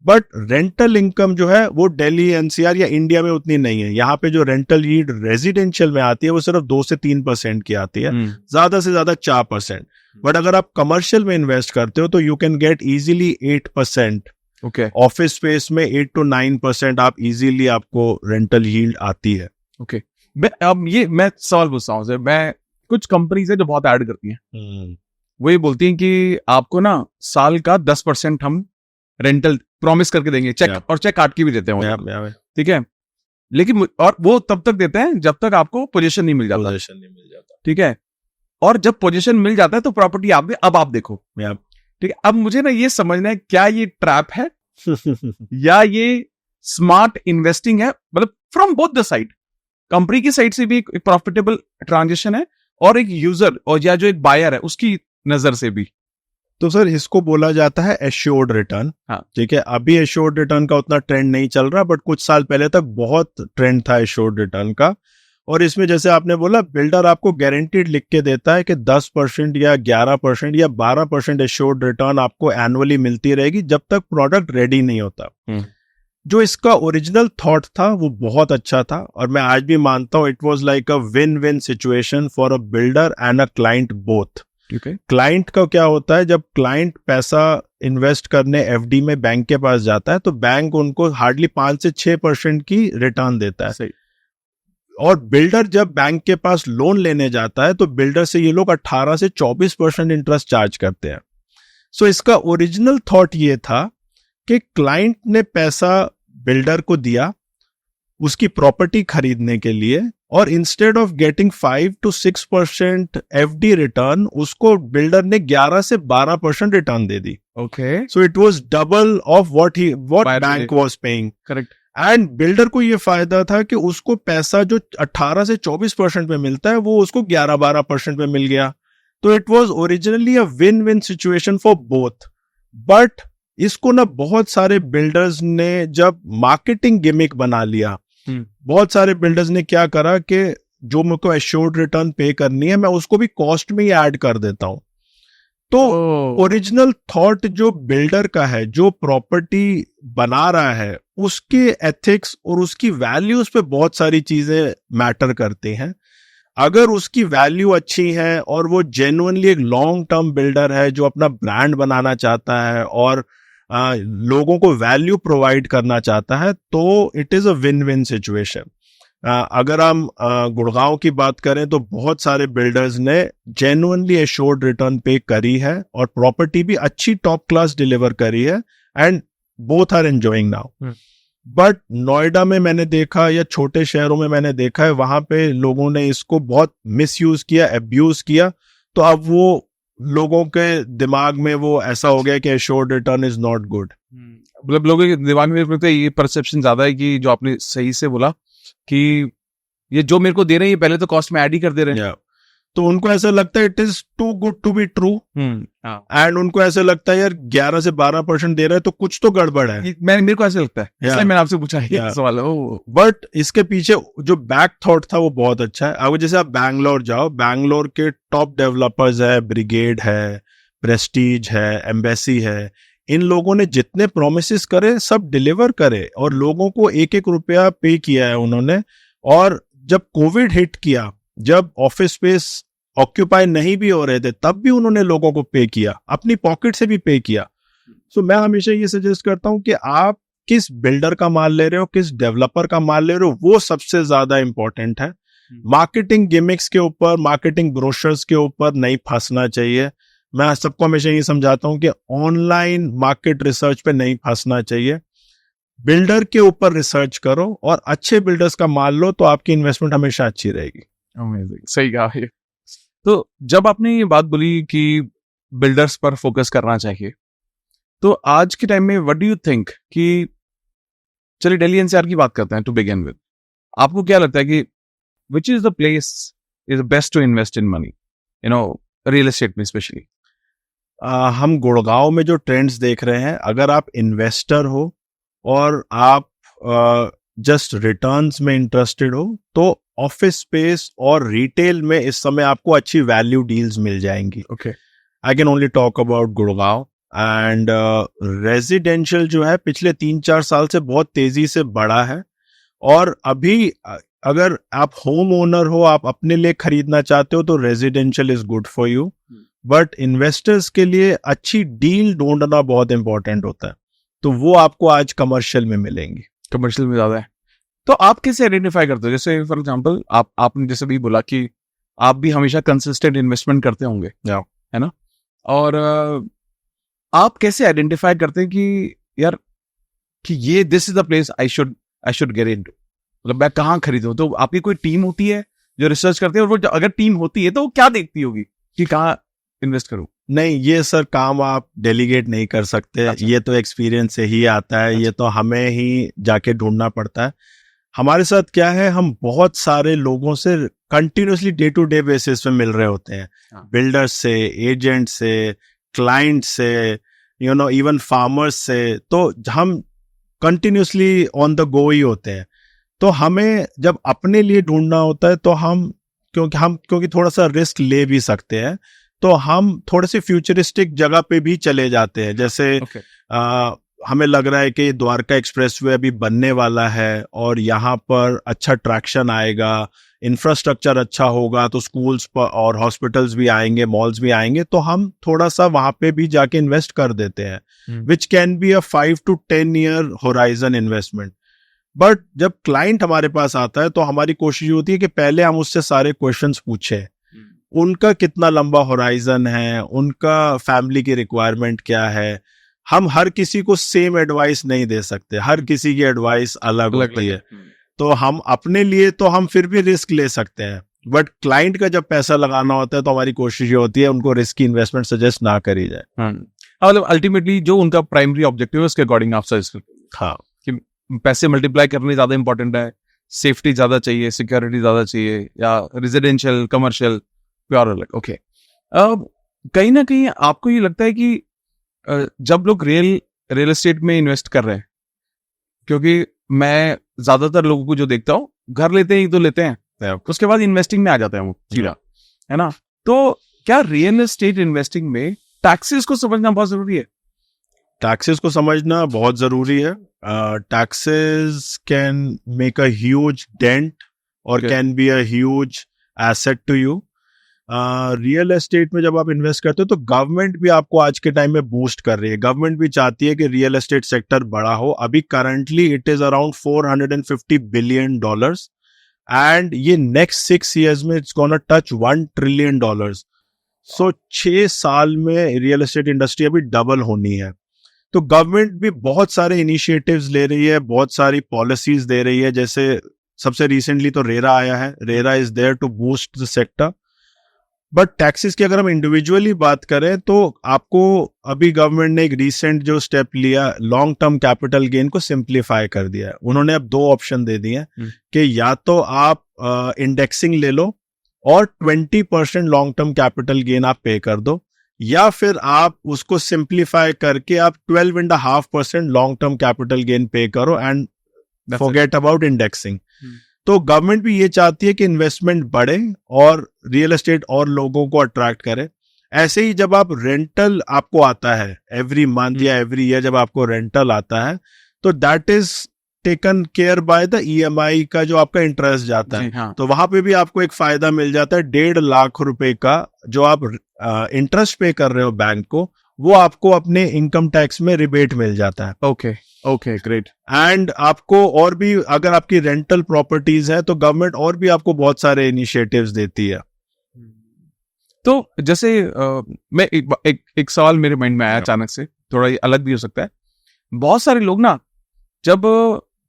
बट रेंटल इनकम जो है वो दिल्ली एनसीआर या इंडिया में उतनी नहीं है। यहाँ पे जो रेंटल यील्ड रेजिडेंशियल में आती है वो सिर्फ 2 से 3% की आती है, ज्यादा से ज्यादा 4%। बट अगर आप कमर्शियल में इन्वेस्ट करते हो तो you can get easily 8%। Okay, office space में 8 to 9% आप इजीली आपको रेंटल यील्ड आती है। ओके, मैं सवाल पूछता हूँ, मैं कुछ कंपनीज है जो बहुत ऐड करती हैं, वो ये बोलती हैं कि आपको ना साल का 10% हम रेंटल प्रॉमिस करके देंगे, चेक और चेक काट के भी देते हैं, ठीक है, लेकिन और वो तब तक देते हैं जब तक आपको पोजीशन नहीं मिल जाता, ठीक है, और जब पोजीशन मिल जाता है तो प्रॉपर्टी आप देखो, ठीक है। अब मुझे ना ये समझना है, क्या ये ट्रैप है या ये स्मार्ट इन्वेस्टिंग है, मतलब from both the side, company की साइड से भी एक प्रॉफिटेबल ट्रांजेक्शन है और एक यूजर और या जो एक बायर है उसकी नजर से भी। तो सर इसको बोला जाता है एश्योर्ड रिटर्न। हाँ, ठीक है, अभी एश्योर्ड रिटर्न का उतना ट्रेंड नहीं चल रहा, बट कुछ साल पहले तक बहुत ट्रेंड था एश्योर्ड रिटर्न का। और इसमें जैसे आपने बोला, बिल्डर आपको गारंटीड लिख के देता है कि 10% या 11% या 12% एश्योर्ड रिटर्न आपको एनुअली मिलती रहेगी जब तक प्रोडक्ट रेडी नहीं होता। जो इसका ओरिजिनल थॉट था वो बहुत अच्छा था, और मैं आज भी मानता हूं it was like a win win situation for a builder and a client both. Client का क्या होता है, जब क्लाइंट पैसा इन्वेस्ट करने एफडी में बैंक के पास जाता है तो बैंक उनको हार्डली 5 से 6% की रिटर्न देता है। और बिल्डर जब बैंक के पास लोन लेने जाता है तो बिल्डर से ये लोग 18 से 24% इंटरेस्ट चार्ज करते हैं। सो इसका ओरिजिनल थॉट ये था कि क्लाइंट ने पैसा बिल्डर को दिया उसकी प्रॉपर्टी खरीदने के लिए, और instead of getting 5 to 6% FD return, उसको बिल्डर ने 11 से 12% return they the. Okay, so it was double of what bank was paying. Correct. And builder को ये फायदा था कि उसको पैसा जो 18 से 24% पे मिलता है वो उसको 11-12% पे मिल गया। तो it was originally a win win situation for both. But इसको ना बहुत सारे बिल्डर्स ने जब मार्केटिंग गिमिक बना लिया, बहुत सारे बिल्डर्स ने क्या करा कि जो मेरे को एश्योर्ड रिटर्न पे करनी है मैं उसको भी कॉस्ट में ही ऐड कर देता हूं। तो ओरिजिनल थॉट जो बिल्डर का है, जो प्रॉपर्टी बना रहा है, उसके एथिक्स और उसकी वैल्यूज पे बहुत सारी चीजें मैटर करती हैं। अगर उसकी वैल्यू अच्छी है और वो जेन्युइनली एक लॉन्ग टर्म बिल्डर है जो अपना ब्रांड बनाना चाहता है और लोगों को वैल्यू प्रोवाइड करना चाहता है, तो it is a win win situation. अगर हम गुड़गांव की बात करें तो बहुत सारे बिल्डर्स ने जेन्युइनली एश्योर्ड रिटर्न पे करी है और प्रॉपर्टी भी अच्छी टॉप क्लास डिलीवर करी है, and both are enjoying now. But Noida में मैंने देखा या छोटे शहरों में मैंने देखा है, वहां पे लोगों ने इसको बहुत मिसयूज किया, अब्यूज किया। तो अब वो लोगों के दिमाग में वो ऐसा हो गया कि assured return is not good. मतलब लोगों के दिमाग में ये परसेप्शन ज्यादा है कि जो आपने सही से बोला कि ये जो मेरे को दे रहे हैं ये पहले तो कॉस्ट में ऐड ही कर दे रहे हैं। तो उनको ऐसा लगता है it is too good to be true, and उनको ऐसा लगता है यार 11 से 12% दे रहा है तो कुछ तो गड़बड़ है। मेरे को ऐसा लगता है, इसलिए मैंने आपसे पूछा ये सवाल। बट इसके पीछे जो बैक थॉट था वो बहुत अच्छा है। अब जैसे आप बैंगलोर जाओ, बैंगलोर के टॉप डेवलपर्स है, ब्रिगेड है, प्रेस्टीज है, एम्बेसी है, इन लोगों ने जितने प्रोमिस करे सब डिलीवर करे और लोगों को 1-1 रुपया पे किया है उन्होंने। और जब कोविड हिट किया, जब ऑफिस स्पेस ऑक्यूपाई नहीं भी हो रहे थे, तब भी उन्होंने लोगों को पे किया, अपनी पॉकेट से भी पे किया। सो मैं हमेशा ये सजेस्ट करता हूं कि आप किस बिल्डर का माल ले रहे हो, किस डेवलपर का माल ले रहे हो, वो सबसे ज्यादा इंपॉर्टेंट है। मार्केटिंग गिमिक्स के ऊपर, मार्केटिंग ब्रोशर्स के ऊपर नहीं फंसना चाहिए। मैं सबको हमेशा ये समझाता हूं कि ऑनलाइन मार्केट रिसर्च पे नहीं फंसना चाहिए। बिल्डर के ऊपर रिसर्च करो और अच्छे बिल्डर्स का मान लो, तो आपकी इन्वेस्टमेंट हमेशा अच्छी रहेगी। Amazing. सही कहा ये। तो जब आपने ये बात बोली कि बिल्डर्स पर फोकस करना चाहिए, तो आज के टाइम में व्हाट डू यू थिंक कि चलिए दिल्ली एनसीआर की बात करते हैं टू बिगिन विद, आपको क्या लगता है कि which is the place is best to invest in money, real estate में स्पेशली? हम गुड़गांव में जो ट्रेंड्स देख रहे हैं, अगर आप इन्वेस्टर हो और आप जस्ट रिटर्न्स में इंटरेस्टेड हो, तो ऑफिस स्पेस और रिटेल में इस समय आपको अच्छी वैल्यू डील्स मिल जाएंगी। Okay, I can only talk about Gurgaon. And residential जो है पिछले 3-4 साल से बहुत तेजी से बढ़ा है, और अभी अगर आप होम ओनर हो, आप अपने लिए खरीदना चाहते हो, तो residential is good for you. But investors के लिए अच्छी डील ढूंढना बहुत इंपॉर्टेंट होता है, तो वो आपको आज कमर्शियल में मिलेंगी। कमर्शियल में ज्यादा है। तो आप कैसे आइडेंटिफाई करते हो? जैसे फॉर एग्जांपल आपने जैसे भी बोला कि आप भी हमेशा कंसिस्टेंट इन्वेस्टमेंट करते होंगे, है ना? और आप कैसे आइडेंटिफाई करते हैं कि यार कि ये this is the place I should get into, मतलब मैं कहाँ खरीदूं? तो आपकी कोई टीम होती है जो रिसर्च करते हैं, और वो अगर टीम होती है तो वो क्या देखती होगी कि कहाँ इन्वेस्ट करूं? नहीं, ये सर काम आप डेलीगेट नहीं कर सकते। अच्छा। ये तो एक्सपीरियंस से ही आता है। अच्छा। ये तो हमें ही जाके ढूंढना पड़ता है। हमारे साथ क्या है, हम बहुत सारे लोगों से continuously day to day basis पे मिल रहे होते हैं, बिल्डर्स से, एजेंट से, क्लाइंट से, इवन फार्मर्स से। तो हम कंटिन्यूसली ऑन द गो ही होते हैं। तो हमें जब अपने लिए ढूंढना होता है, तो क्योंकि थोड़ा सा रिस्क ले भी सकते हैं, तो हम थोड़े से फ्यूचरिस्टिक जगह पे भी चले जाते हैं। जैसे हमें लग रहा है कि द्वारका एक्सप्रेसवे अभी बनने वाला है और यहाँ पर अच्छा ट्रैक्शन आएगा, इंफ्रास्ट्रक्चर अच्छा होगा, तो स्कूल्स और हॉस्पिटल्स भी आएंगे, मॉल्स भी आएंगे, तो हम थोड़ा सा वहां पे भी जाके इन्वेस्ट कर देते हैं, which can be a 5 to 10 year horizon investment. But जब क्लाइंट हमारे पास आता है, तो हमारी कोशिश होती है कि पहले हम उससे सारे क्वेश्चंस पूछें, उनका कितना लंबा होराइजन है, उनका फैमिली की रिक्वायरमेंट क्या है। हम हर किसी को सेम एडवाइस नहीं दे सकते, हर किसी की एडवाइस अलग होती है। तो हम अपने लिए तो हम फिर भी रिस्क ले सकते हैं, बट क्लाइंट का जब पैसा लगाना होता है, तो हमारी कोशिश ये होती है उनको रिस्की इन्वेस्टमेंट सजेस्ट ना करी जाए। मतलब अल्टीमेटली जो उनका प्राइमरी ऑब्जेक्टिव है उसके अकॉर्डिंग आप सजेस्ट करते हैं। हाँ, कि पैसे मल्टीप्लाई करने ज्यादा इंपॉर्टेंट है, सेफ्टी ज्यादा चाहिए, सिक्योरिटी ज्यादा चाहिए, या रेजिडेंशियल, कमर्शियल, प्योर अलग? ओके। कहीं ना कहीं आपको ये लगता है कि जब लोग रियल एस्टेट में इन्वेस्ट कर रहे हैं, क्योंकि मैं ज्यादातर लोगों को जो देखता हूँ, घर लेते ही तो लेते हैं, उसके बाद इन्वेस्टिंग में आ जाते हैं वो सीधा, है ना? तो क्या रियल एस्टेट इन्वेस्टिंग में टैक्सेस को समझना बहुत जरूरी है? टैक्सेस को समझना बहुत जरूरी है। Taxes can make a huge dent और can be a huge asset to you. Real estate में जब आप इन्वेस्ट करते हो, तो गवर्नमेंट भी आपको आज के टाइम में बूस्ट कर रही है। गवर्नमेंट भी चाहती है कि रियल एस्टेट सेक्टर बड़ा हो। अभी currently it is around $450 billion, and ये नेक्स्ट 6 years में इट्स गोना टच $1 ट्रिलियन। सो 6 साल में रियल एस्टेट इंडस्ट्री अभी डबल होनी है। तो गवर्नमेंट भी बहुत सारे इनिशिएटिव्स ले रही है, बहुत सारी पॉलिसीज दे रही है। जैसे सबसे रिसेंटली तो रेरा आया है, RERA is there to boost the sector. But taxes की अगर हम इंडिविजुअली बात करें, तो आपको अभी गवर्नमेंट ने एक रिसेंट जो स्टेप लिया, लॉन्ग टर्म कैपिटल गेन को सिंप्लीफाई कर दिया है। उन्होंने अब 2 ऑप्शन दे दिए कि या तो आप इंडेक्सिंग ले लो और 20% लॉन्ग टर्म कैपिटल गेन आप पे कर दो, या फिर आप उसको सिंप्लीफाई करके आप 12.5% लॉन्ग टर्म कैपिटल गेन पे करो एंड फॉरगेट अबाउट इंडेक्सिंग। तो गवर्नमेंट भी ये चाहती है कि इन्वेस्टमेंट बढ़े और रियल एस्टेट और लोगों को अट्रैक्ट करे। ऐसे ही जब आप रेंटल आपको आता है एवरी मंथ या एवरी ईयर, जब आपको रेंटल आता है, तो that is taken care by the EMI का जो आपका इंटरेस्ट जाता है। हाँ। तो वहां पे भी आपको एक फायदा मिल जाता है। 1.5 लाख रुपए का जो आप इंटरेस्ट पे कर रहे हो बैंक को, वो आपको अपने इनकम टैक्स में रिबेट मिल जाता है। Okay, great. एंड आपको और भी, अगर आपकी रेंटल प्रॉपर्टीज है, तो गवर्नमेंट और भी आपको बहुत सारे इनिशिएटिव्स देती है। तो जैसे मैं एक सवाल मेरे माइंड में आया अचानक से, थोड़ा अलग भी हो सकता है। बहुत सारे लोग ना जब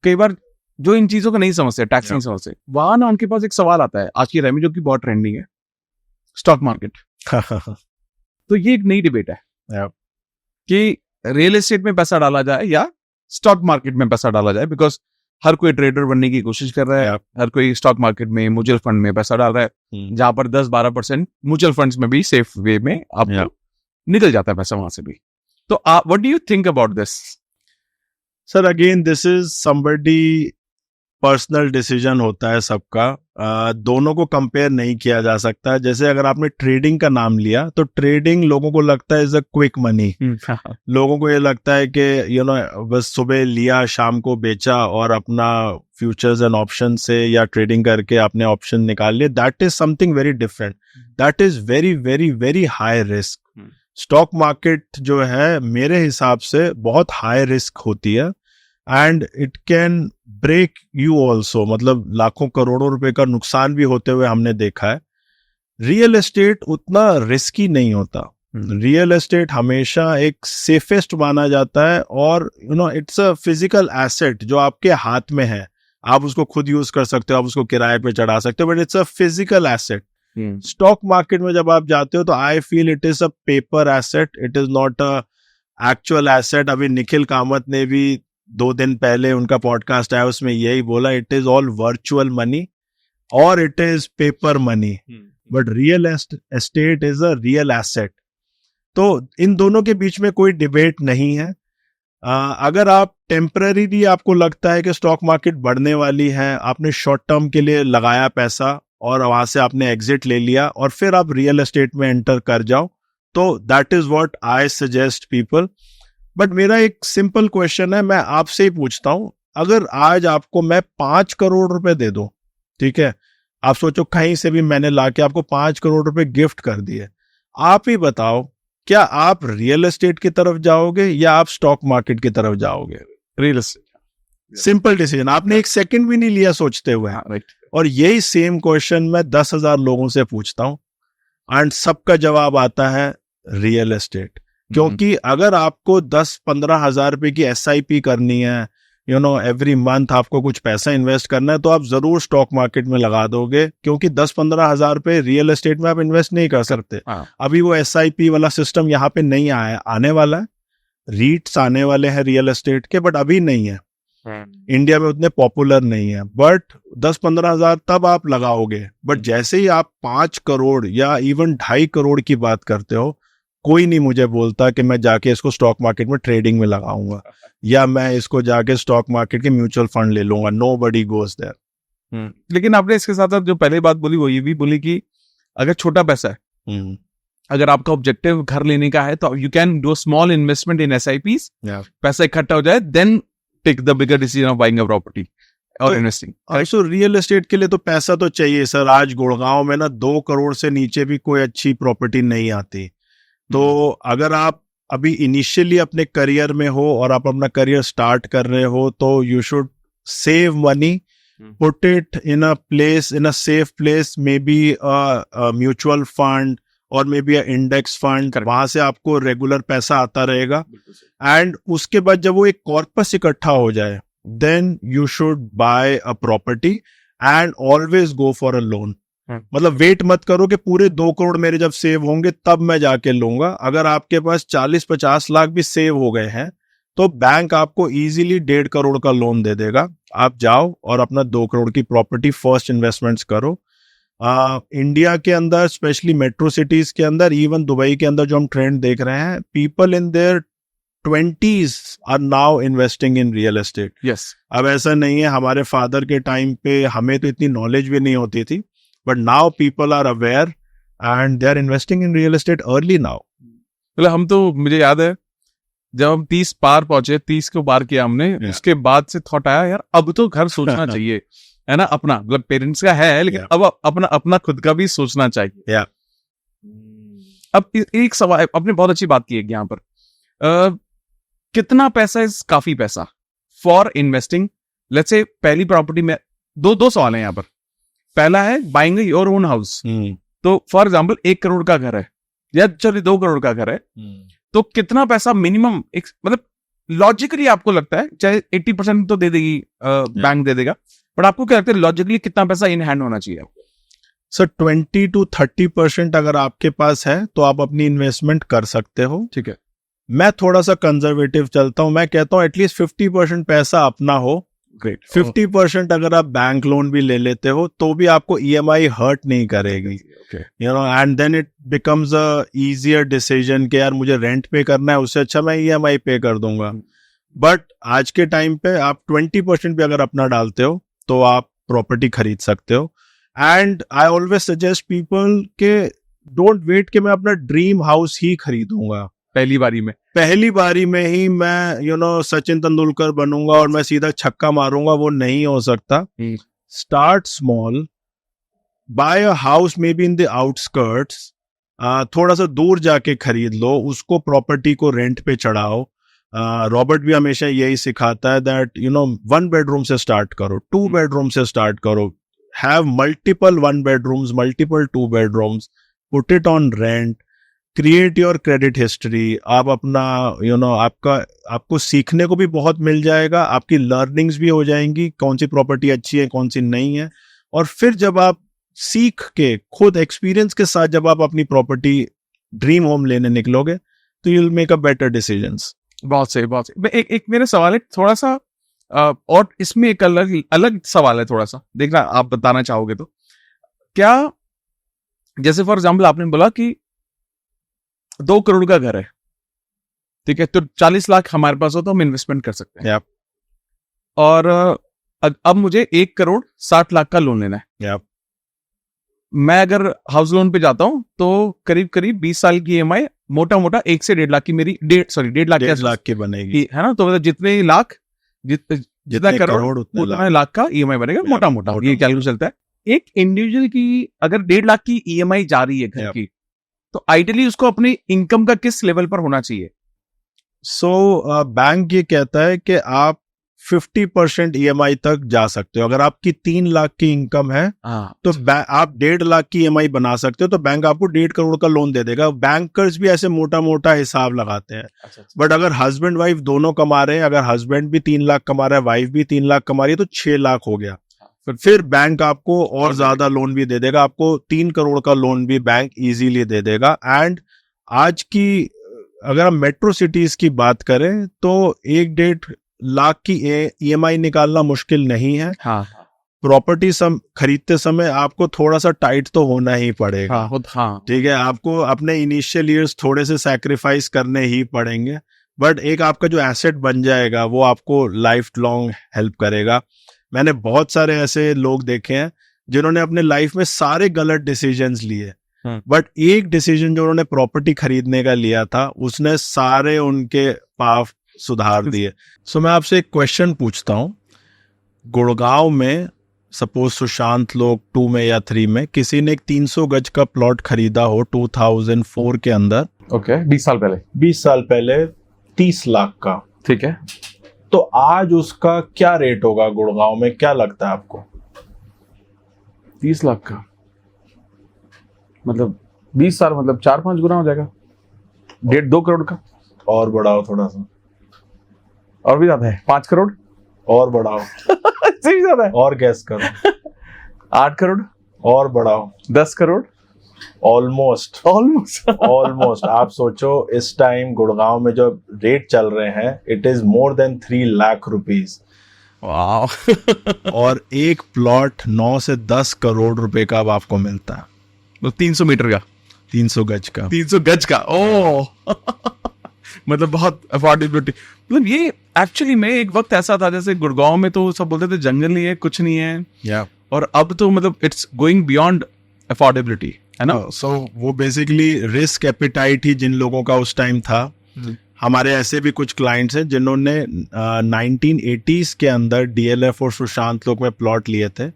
कई बार जो इन चीजों को नहीं समझते, टैक्स नहीं समझते, वहां ना उनके पास एक सवाल आता है आज की टाइम में जो कि बहुत ट्रेंडिंग है, स्टॉक मार्केट। तो ये एक नई डिबेट है कि रियल एस्टेट में पैसा डाला जाए या स्टॉक मार्केट में पैसा डाला जाए, बिकॉज हर कोई ट्रेडर बनने की कोशिश कर रहा है, हर कोई स्टॉक मार्केट में, म्यूचुअल फंड में पैसा डाल रहा है, जहां पर 10-12% म्यूचुअल फंड्स में भी सेफ वे में आपको निकल जाता है पैसा वहां से भी। तो what do you think about this? Sir again this is somebody personal decision होता है सबका, दोनों को कंपेयर नहीं किया जा सकता। जैसे अगर आपने ट्रेडिंग का नाम लिया तो ट्रेडिंग लोगों को लगता है इज अ क्विक मनी, लोगों को ये लगता है कि बस सुबह लिया शाम को बेचा और अपना फ्यूचर्स एंड ऑप्शन से या ट्रेडिंग करके आपने ऑप्शन निकाल लिए। That is something very different, that is very very very high risk. Stock market जो है मेरे हिसाब से बहुत हाई रिस्क होती है and it can break you also, मतलब लाखों करोड़ों रुपए का नुकसान भी होते हुए हमने देखा है। रियल एस्टेट उतना रिस्की नहीं होता, रियल एस्टेट हमेशा एक सेफेस्ट माना जाता है और इट्स अ फिजिकल एसेट जो आपके हाथ में है, आप उसको खुद यूज कर सकते हो, आप उसको किराए पे चढ़ा सकते हो, but it's a physical asset. Stock market में जब आप जाते हो तो I feel it is a paper asset, it is not a actual asset. अभी निखिल कामत ने भी 2 दिन पहले उनका पॉडकास्ट आया, उसमें यही बोला, it is all virtual money और it is paper money, but real estate is a real asset. तो इन दोनों के बीच में कोई डिबेट नहीं है। अगर आप टेम्पररीली आपको लगता है कि स्टॉक मार्केट बढ़ने वाली है, आपने शॉर्ट टर्म के लिए लगाया पैसा और वहां से आपने एग्जिट ले लिया और फिर आप रियल एस्टेट में एंटर कर जाओ, तो that is what I suggest people. But मेरा एक सिंपल क्वेश्चन है, मैं आपसे ही पूछता हूं, अगर आज आपको मैं 5 करोड़ रुपए दे दूं, ठीक है, आप सोचो कहीं से भी मैंने लाके आपको 5 करोड़ रुपए गिफ्ट कर दिए, आप ही बताओ क्या आप रियल एस्टेट की तरफ जाओगे या आप स्टॉक मार्केट की तरफ जाओगे? Real estate. सिंपल डिसीजन, आपने एक सेकंड भी नहीं लिया सोचते हुए। राइट। और यही सेम क्वेश्चन मैं 10,000 लोगों से पूछता हूं एंड सबका जवाब आता है रियल एस्टेट। क्योंकि अगर आपको 10-15 हजार रुपए की SIP करनी है, एवरी मंथ आपको कुछ पैसा इन्वेस्ट करना है, तो आप जरूर स्टॉक मार्केट में लगा दोगे, क्योंकि 10-15 हजार रुपए रियल एस्टेट में आप इन्वेस्ट नहीं कर सकते। अभी वो SIP वाला सिस्टम यहाँ पे नहीं आया, आने वाला है, रीट्स आने वाले हैं रियल एस्टेट के, बट अभी नहीं है, इंडिया में उतने पॉपुलर नहीं है। बट 10-15 हजार तब आप लगाओगे, बट जैसे ही आप 5 करोड़ या इवन 2.5 करोड़ की बात करते हो, कोई नहीं मुझे बोलता कि मैं जाके इसको स्टॉक मार्केट में ट्रेडिंग में लगाऊंगा या मैं इसको जाके स्टॉक मार्केट के म्यूचुअल फंड ले लूंगा। Nobody goes there. लेकिन आपने इसके साथ साथ जो पहले बात बोली वो ये भी बोली कि अगर छोटा पैसा है, अगर आपका ऑब्जेक्टिव घर लेने का है, तो you can do small investment in SIPs, पैसा इकट्ठा हो जाए, then take the bigger decision of buying a property और इन्वेस्टिंग। सो रियल एस्टेट के लिए तो पैसा तो चाहिए सर। आज गुड़गांव में ना 2 करोड़ से नीचे भी कोई अच्छी प्रॉपर्टी नहीं आती। तो अगर आप अभी इनिशियली अपने करियर में हो और आप अपना करियर स्टार्ट कर रहे हो, तो you should save money, put it in a place, in a safe place, may be mutual fund और मे बी इंडेक्स फंड। वहां से आपको रेगुलर पैसा आता रहेगा एंड उसके बाद जब वो एक कॉर्पस इकट्ठा हो जाए, then you should buy a property and always go for a loan. मतलब वेट मत करो कि पूरे 2 करोड़ मेरे जब सेव होंगे तब मैं जाके लूंगा। अगर आपके पास 40-50 लाख भी सेव हो गए हैं तो बैंक आपको इजीली 1.5 करोड़ का लोन दे देगा। आप जाओ और अपना 2 करोड़ की प्रॉपर्टी फर्स्ट इन्वेस्टमेंट्स करो। इंडिया के अंदर स्पेशली मेट्रो सिटीज के अंदर, इवन दुबई के अंदर जो हम ट्रेंड देख रहे हैं, people in their 20s are now investing in real estate. Yes. अब ऐसा नहीं है, हमारे फादर के टाइम पे हमें तो इतनी नॉलेज भी नहीं होती थी, but now people are aware and they are investing in real estate early now. मतलब हम तो, मुझे याद है जब हम 30 पार पहुंचे, 30 को पार किया हमने, उसके बाद से थॉट आया यार अब तो घर सोचना चाहिए, है ना, अपना, मतलब पेरेंट्स का है लेकिन अब अपना खुद का भी सोचना चाहिए। अब एक सवाल, आपने बहुत अच्छी बात की है यहाँ पर, कितना पैसा इज काफी पैसा फॉर इन्वेस्टिंग? लेट्स से पहली प्रॉपर्टी में दो सवाल है यहाँ पर। पहला है बाइंग योर ओन हाउस। तो फॉर एग्जाम्पल 1 करोड़ का घर है या चलिए 2 करोड़ का घर है, तो कितना पैसा मिनिमम, मतलब लॉजिकली आपको लगता है, चाहे 80% तो दे देगी बैंक दे देगा, बट आपको क्या लगता है लॉजिकली कितना पैसा इन हैंड होना चाहिए आपको? सर 20 to 30% अगर आपके पास है तो आप अपनी इन्वेस्टमेंट कर सकते हो। ठीक है, मैं थोड़ा सा कंजर्वेटिव चलता हूं, मैं कहता हूं एटलीस्ट 50% पैसा अपना हो। ग्रेट। 50% अगर आप बैंक लोन भी ले लेते हो तो भी आपको ईएमआई हर्ट नहीं करेगी, you know, and then it becomes a easier decision कि यार मुझे रेंट पे करना है, उससे अच्छा मैं ईएमआई पे कर दूंगा। बट आज के टाइम पे आप 20% भी अगर अपना डालते हो तो आप प्रॉपर्टी खरीद सकते हो। And I always suggest people के डोंट वेट कि मैं अपना ड्रीम हाउस ही खरीदूंगा पहली बारी में ही मैं सचिन तेंदुलकर बनूंगा और मैं सीधा छक्का मारूंगा, वो नहीं हो सकता। Start small, buy a house maybe in the outskirts, थोड़ा सा दूर जाके खरीद लो, उसको प्रॉपर्टी को रेंट पे चढ़ाओ। रॉबर्ट भी हमेशा यही सिखाता है दैट 1 बेडरूम से स्टार्ट करो, 2 बेडरूम से स्टार्ट करो, have multiple 1 bedrooms, multiple 2 bedrooms, put it on rent, create your credit history. आप अपना आपको सीखने को भी बहुत मिल जाएगा, आपकी लर्निंग्स भी हो जाएंगी, कौन सी प्रॉपर्टी अच्छी है कौन सी नहीं है। और फिर जब आप सीख के खुद एक्सपीरियंस के साथ जब आप अपनी प्रॉपर्टी ड्रीम होम लेने निकलोगे तो you will make a better decisions. बहुत सही, बहुत सही। एक मेरा सवाल है थोड़ा सा, और इसमें एक अलग सवाल है थोड़ा सा, देखना आप बताना चाहोगे तो। क्या जैसे फॉर एग्जाम्पल आपने बोला कि 2 करोड़ का घर है, ठीक है, तो 40 लाख हमारे पास हो तो हम इन्वेस्टमेंट कर सकते हैं। और अब मुझे 1 करोड़ 60 लाख का लोन लेना है। मैं अगर हाउस लोन पे जाता हूं तो करीब 20 साल की ईएमआई मोटा 1 से 1.5 लाख की मेरी 1.5 लाख की बनेगी, है ना। तो मतलब जितने लाख जितना करोड़ उतना लाख का ईएमआई बनेगा, मोटा ये कैलकुलेशन चलता है। एक इंडिविजुअल की अगर 1.5 लाख की ईएमआई जा रही है घर की, तो आइडियली उसको अपनी इनकम का किस लेवल पर होना चाहिए? बैंक ये कहता है कि आप 50% ईएमआई तक जा सकते हो। अगर आपकी 3 लाख की इनकम है तो आप 1.5 लाख की ईएमआई बना सकते हो, तो बैंक आपको 1.5 करोड़ का लोन दे देगा। बैंकर्स भी ऐसे मोटा हिसाब लगाते हैं। बट अगर हस्बैंड वाइफ दोनों कमा रहे हैं, अगर हस्बैंड भी 3 लाख कमा रहा है, वाइफ भी 3 लाख कमा रही है, तो 6 लाख हो गया। फिर बैंक आपको और ज्यादा लोन भी दे देगा, आपको 3 करोड़ का लोन भी बैंक इजीली दे देगा। एंड आज की अगर हम मेट्रो सिटीज की बात करें तो 1.5 लाख की ईएमआई निकालना मुश्किल नहीं है। प्रॉपर्टी खरीदते समय आपको थोड़ा सा टाइट तो होना ही पड़ेगा। ठीक है, आपको अपने इनिशियल ईयर्स थोड़े से सैक्रिफाइस करने ही पड़ेंगे, बट एक आपका जो एसेट बन जाएगा वो आपको लाइफ लॉन्ग हेल्प करेगा। मैंने बहुत सारे ऐसे लोग देखे हैं जिन्होंने अपने लाइफ में सारे गलत डिसीजंस लिए, बट एक डिसीजन जो उन्होंने प्रॉपर्टी खरीदने का लिया था उसने सारे उनके पाप सुधार दिए। सो मैं आपसे एक क्वेश्चन पूछता हूँ, गुड़गांव में सपोज सुशांत लोग 2 में या 3 में किसी ने एक 300 गज का प्लॉट खरीदा हो 2004 के अंदर, ओके, 20 साल पहले 30 लाख का, ठीक है, तो आज उसका क्या रेट होगा गुड़गांव में, क्या लगता है आपको? 30 लाख का मतलब 20 साल मतलब 4-5 गुना हो जाएगा, 1.5-2 करोड़ का। और बढ़ाओ थोड़ा सा, और भी ज्यादा है, 5 करोड़ और बढ़ाओ इससे भी ज्यादा है, और गैस करो 8 करोड़ और बढ़ाओ 10 करोड़ ऑलमोस्ट आप सोचो इस टाइम गुड़गांव में जो रेट चल रहे हैं, it is more than 3 lakh rupees. और एक प्लॉट 9 से 10 करोड़ रुपए का अब आपको मिलता है, 300 मीटर का, 300 गज का, 300 गज का। ओ मतलब बहुत अफोर्डेबिलिटी। मतलब ये एक्चुअली में एक वक्त ऐसा था जैसे गुड़गांव में तो सब बोलते थे जंगल नहीं है, कुछ नहीं है, और अब तो मतलब इट्स गोइंग बियॉन्ड अफोर्डेबिलिटी, है ना। सो वो बेसिकली रिस्क एपिटाइट ही जिन लोगों का उस टाइम था। हमारे ऐसे भी कुछ क्लाइंट्स हैं जिन्होंने 1980s के अंदर डीएलएफ और सुशांत लोग में प्लॉट लिए थे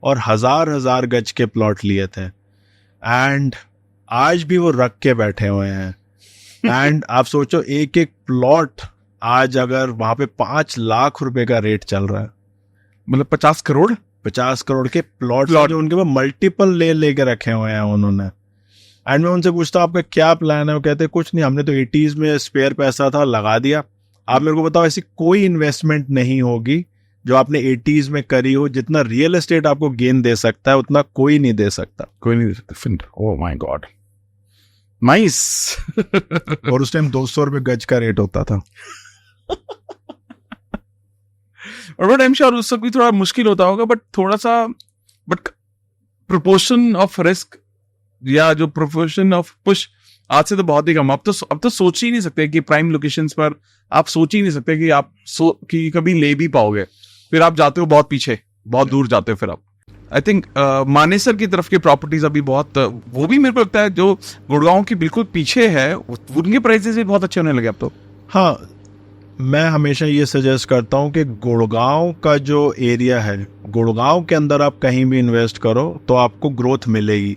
और हजार गज के प्लॉट लिए थे, एंड आज भी वो रख के बैठे हुए हैं। एंड आप सोचो एक प्लॉट आज अगर वहां पे 5 लाख रुपए का रेट चल रहा है, मतलब 50 करोड़ के प्लॉट जो उनके पास मल्टीपल लेके रखे हुए हैं उन्होंने। एंड मैं उनसे पूछता हूँ आपका क्या प्लान है, वो कहते हैं कुछ नहीं, हमने तो 80s में स्पेयर पैसा था लगा दिया, आप मेरे को बताओ ऐसी कोई इन्वेस्टमेंट नहीं होगी जो आपने 80s में करी हो, जितना रियल एस्टेट आपको गेन दे सकता है उतना कोई नहीं दे सकता। कोई नहीं दे सकता। Oh my God, nice. और उस टाइम 200 रुपए गज का रेट होता था। और बट आई एम श्योर उस वक्त भी थोड़ा मुश्किल होता होगा, बट थोड़ा सा, बट प्रोपोर्शन ऑफ रिस्क या जो प्रोपोर्शन ऑफ पुश आज से तो बहुत ही कम। अब तो सोच ही नहीं सकते कि प्राइम लोकेशंस पर आप सोच ही नहीं सकते कि आप कि कभी ले भी पाओगे। फिर आप जाते हो बहुत पीछे, बहुत दूर जाते हो। फिर आप आई थिंक मानेसर की तरफ की प्रॉपर्टीज अभी बहुत, वो भी मेरे को लगता है जो गुड़गांव की बिल्कुल पीछे है, उनके प्राइसेस भी बहुत अच्छे होने लगे अब तो। हाँ, मैं हमेशा ये सजेस्ट करता हूँ कि गुड़गांव का जो एरिया है, गुड़गांव के अंदर आप कहीं भी इन्वेस्ट करो तो आपको ग्रोथ मिलेगी।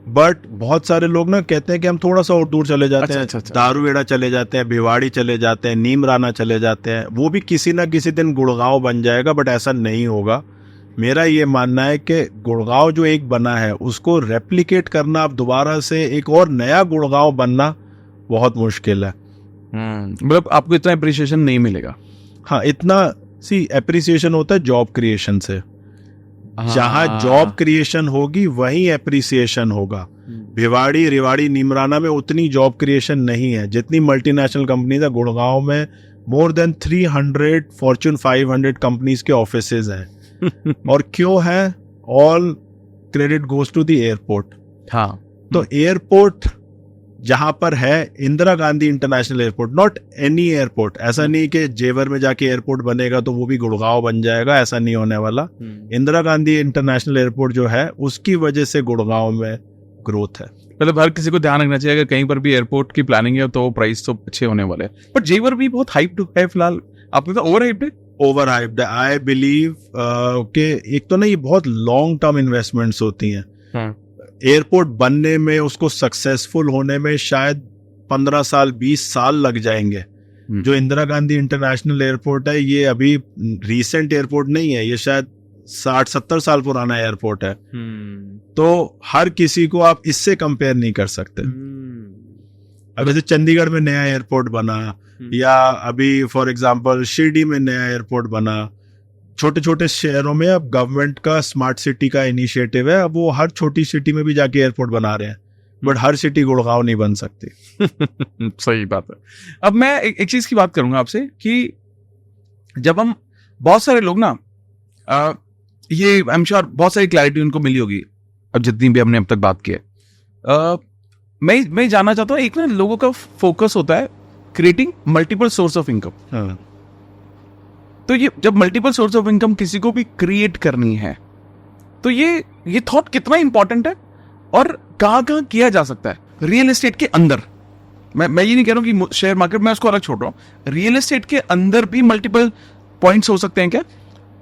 बट बहुत सारे लोग ना कहते हैं कि हम थोड़ा सा और दूर चले जाते हैं, दारूवेड़ा चले जाते हैं, भिवाड़ी चले जाते हैं, नीमराना चले जाते हैं, वो भी किसी ना किसी दिन गुड़गांव बन जाएगा। बट ऐसा नहीं होगा। मेरा ये मानना है कि गुड़गांव जो एक बना है उसको रेप्लिकेट करना, अब दोबारा से एक और नया गुड़गांव बनना बहुत मुश्किल है। मतलब आपको इतना एप्रिसिएशन नहीं मिलेगा। हाँ, इतना एप्रिसिएशन होता है जॉब क्रिएशन से। जहां जॉब क्रिएशन होगी वहीं एप्रिसिएशन होगा। भिवाड़ी, रेवाड़ी, नीमराना में उतनी जॉब क्रिएशन नहीं है जितनी मल्टीनेशनल कंपनीज है। गुड़गांव में मोर देन 300 फॉर्च्यून 500 कंपनीज के ऑफिसेज हैं। और क्यों है? All credit goes to the airport. हाँ, तो एयरपोर्ट जहां पर है, Indira Gandhi international airport, not any airport. ऐसा नहीं कि जेवर में जाके एयरपोर्ट बनेगा तो वो भी गुड़गांव बन जाएगा, ऐसा नहीं होने वाला। इंदिरा गांधी इंटरनेशनल एयरपोर्ट जो है उसकी वजह से गुड़गांव में ग्रोथ है। मतलब हर किसी को ध्यान रखना चाहिए अगर कहीं पर भी एयरपोर्ट की प्लानिंग है तो प्राइस तो अच्छे होने वाले हैं। बट जेवर भी बहुत हाइप्ड है फिलहाल। आपने तो ओवर हाइप्ड है? ओवर हाइप्ड है। आई बिलीव कि एक तो ना ये बहुत लॉन्ग टर्म इन्वेस्टमेंट्स होती हैं। एयरपोर्ट बनने में, उसको सक्सेसफुल होने में शायद 15 साल 20 साल लग जाएंगे। जो इंदिरा गांधी इंटरनेशनल एयरपोर्ट है ये अभी रीसेंट एयरपोर्ट नहीं है, ये शायद 60-70 साल पुराना एयरपोर्ट है। तो हर किसी को आप इससे कंपेयर नहीं कर सकते। अब जैसे चंडीगढ़ में नया एयरपोर्ट बना, या अभी फॉर एग्जांपल शिरडी में नया एयरपोर्ट बना, छोटे छोटे शहरों में अब गवर्नमेंट का स्मार्ट सिटी का इनिशिएटिव है। अब वो हर छोटी सिटी में भी जाके एयरपोर्ट बना रहे हैं। बट हर सिटी गुड़गांव नहीं बन सकती। सही बात है। अब मैं एक चीज की बात करूंगा आपसे कि जब हम बहुत सारे लोग ना ये आई एम श्योर बहुत सारी क्लैरिटी उनको मिली होगी अब जितनी भी हमने अब तक बात की है। मैं जानना चाहता हूँ, एक ना लोगों का फोकस होता है creating multiple source of income. तो ये जब मल्टीपल सोर्स ऑफ इनकम किसी को भी क्रिएट करनी है तो ये थॉट कितना इंपॉर्टेंट है और कहाँ किया जा सकता है रियल एस्टेट के अंदर? मैं ये नहीं कह रहा हूँ कि शेयर मार्केट में उसको अलग छोड़ रहा हूँ, रियल एस्टेट के अंदर भी मल्टीपल पॉइंट्स हो सकते हैं क्या?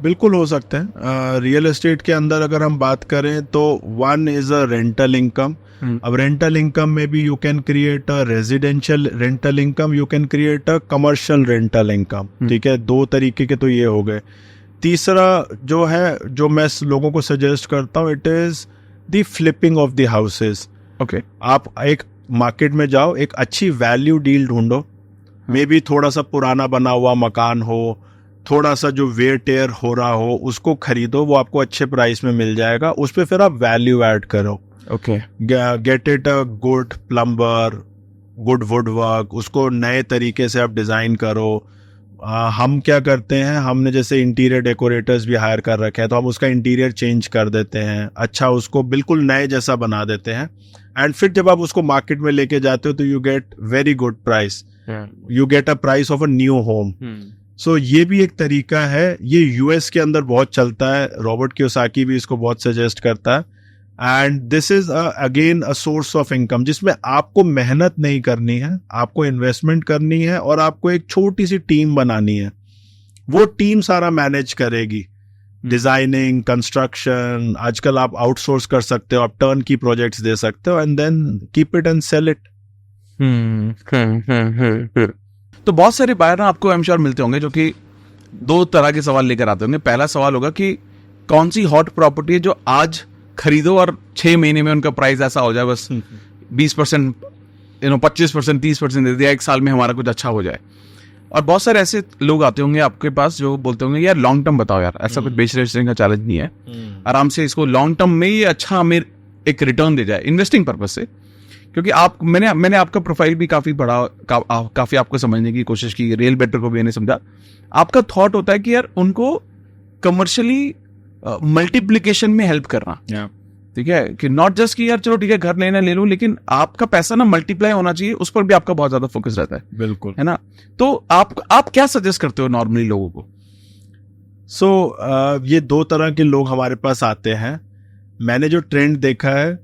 बिल्कुल हो सकते हैं। रियल एस्टेट के अंदर अगर हम बात करें तो one is a rental income. अब रेंटल इनकम में भी you can create a residential rental income, you can create a commercial rental income. ठीक है, दो तरीके के तो ये हो गए। तीसरा जो है, जो मैं लोगों को सजेस्ट करता हूँ, it is the flipping of the houses. Okay, आप एक मार्केट में जाओ, एक अच्छी वैल्यू डील ढूंढो। मे बी थोड़ा सा पुराना बना हुआ मकान हो, थोड़ा सा जो वेयर टेयर हो रहा हो, उसको खरीदो, वो आपको अच्छे प्राइस में मिल जाएगा। उस पर फिर आप वैल्यू ऐड करो। Okay, get it a good plumber, good would work, उसको नए तरीके से आप डिजाइन करो। हम क्या करते हैं, हमने जैसे इंटीरियर डेकोरेटर्स भी हायर कर रखे हैं, तो हम उसका इंटीरियर चेंज कर देते हैं, अच्छा उसको बिल्कुल नए जैसा बना देते हैं। एंड फिर जब आप उसको मार्केट में लेके जाते हो तो you get very good price, you get a price of a new home. So ये भी एक तरीका है। ये यूएस के अंदर बहुत चलता है, रॉबर्ट कियोसाकी भी इसको बहुत सजेस्ट करता है। And this is again a source of income जिसमें आपको मेहनत नहीं करनी है, आपको इन्वेस्टमेंट करनी है और आपको एक छोटी सी टीम बनानी है। वो टीम सारा मैनेज करेगी, डिजाइनिंग, कंस्ट्रक्शन। आजकल आप आउटसोर्स कर सकते हो, आप टर्न की प्रोजेक्ट्स दे सकते हो and then keep it and sell it. तो बहुत सारे बायर ना आपको आई एम श्योर मिलते होंगे जो कि दो तरह के सवाल लेकर आते होंगे। पहला सवाल होगा कि कौन सी हॉट प्रॉपर्टी है जो आज खरीदो और 6 महीने में उनका प्राइस ऐसा हो जाए, बस 20%, 25%, 30% दे दिया, 1 साल में हमारा कुछ अच्छा हो जाए। और बहुत सारे ऐसे लोग आते होंगे आपके पास जो बोलते होंगे यार लॉन्ग टर्म बताओ यार, ऐसा कुछ बेचने का चैलेंज नहीं है, आराम से इसको लॉन्ग टर्म में ही अच्छा हमें एक रिटर्न दे जाए इन्वेस्टिंग पर्पज से। क्योंकि मैंने आपका प्रोफाइल भी काफी बड़ा काफी आपको समझने की कोशिश की, रियल बेटर को भी मैंने समझा। आपका थॉट होता है कि यार उनको कमर्शियली मल्टीप्लिकेशन में हेल्प करना, ठीक है, कि नॉट जस्ट कि यार चलो ठीक है घर लेना ले लूं, लेकिन आपका पैसा ना मल्टीप्लाई होना चाहिए, उस पर भी आपका बहुत ज्यादा फोकस रहता है। बिल्कुल, है ना। तो आप क्या सजेस्ट करते हो नॉर्मली लोगों को? ये दो तरह के लोग हमारे पास आते हैं। मैंने जो ट्रेंड देखा है,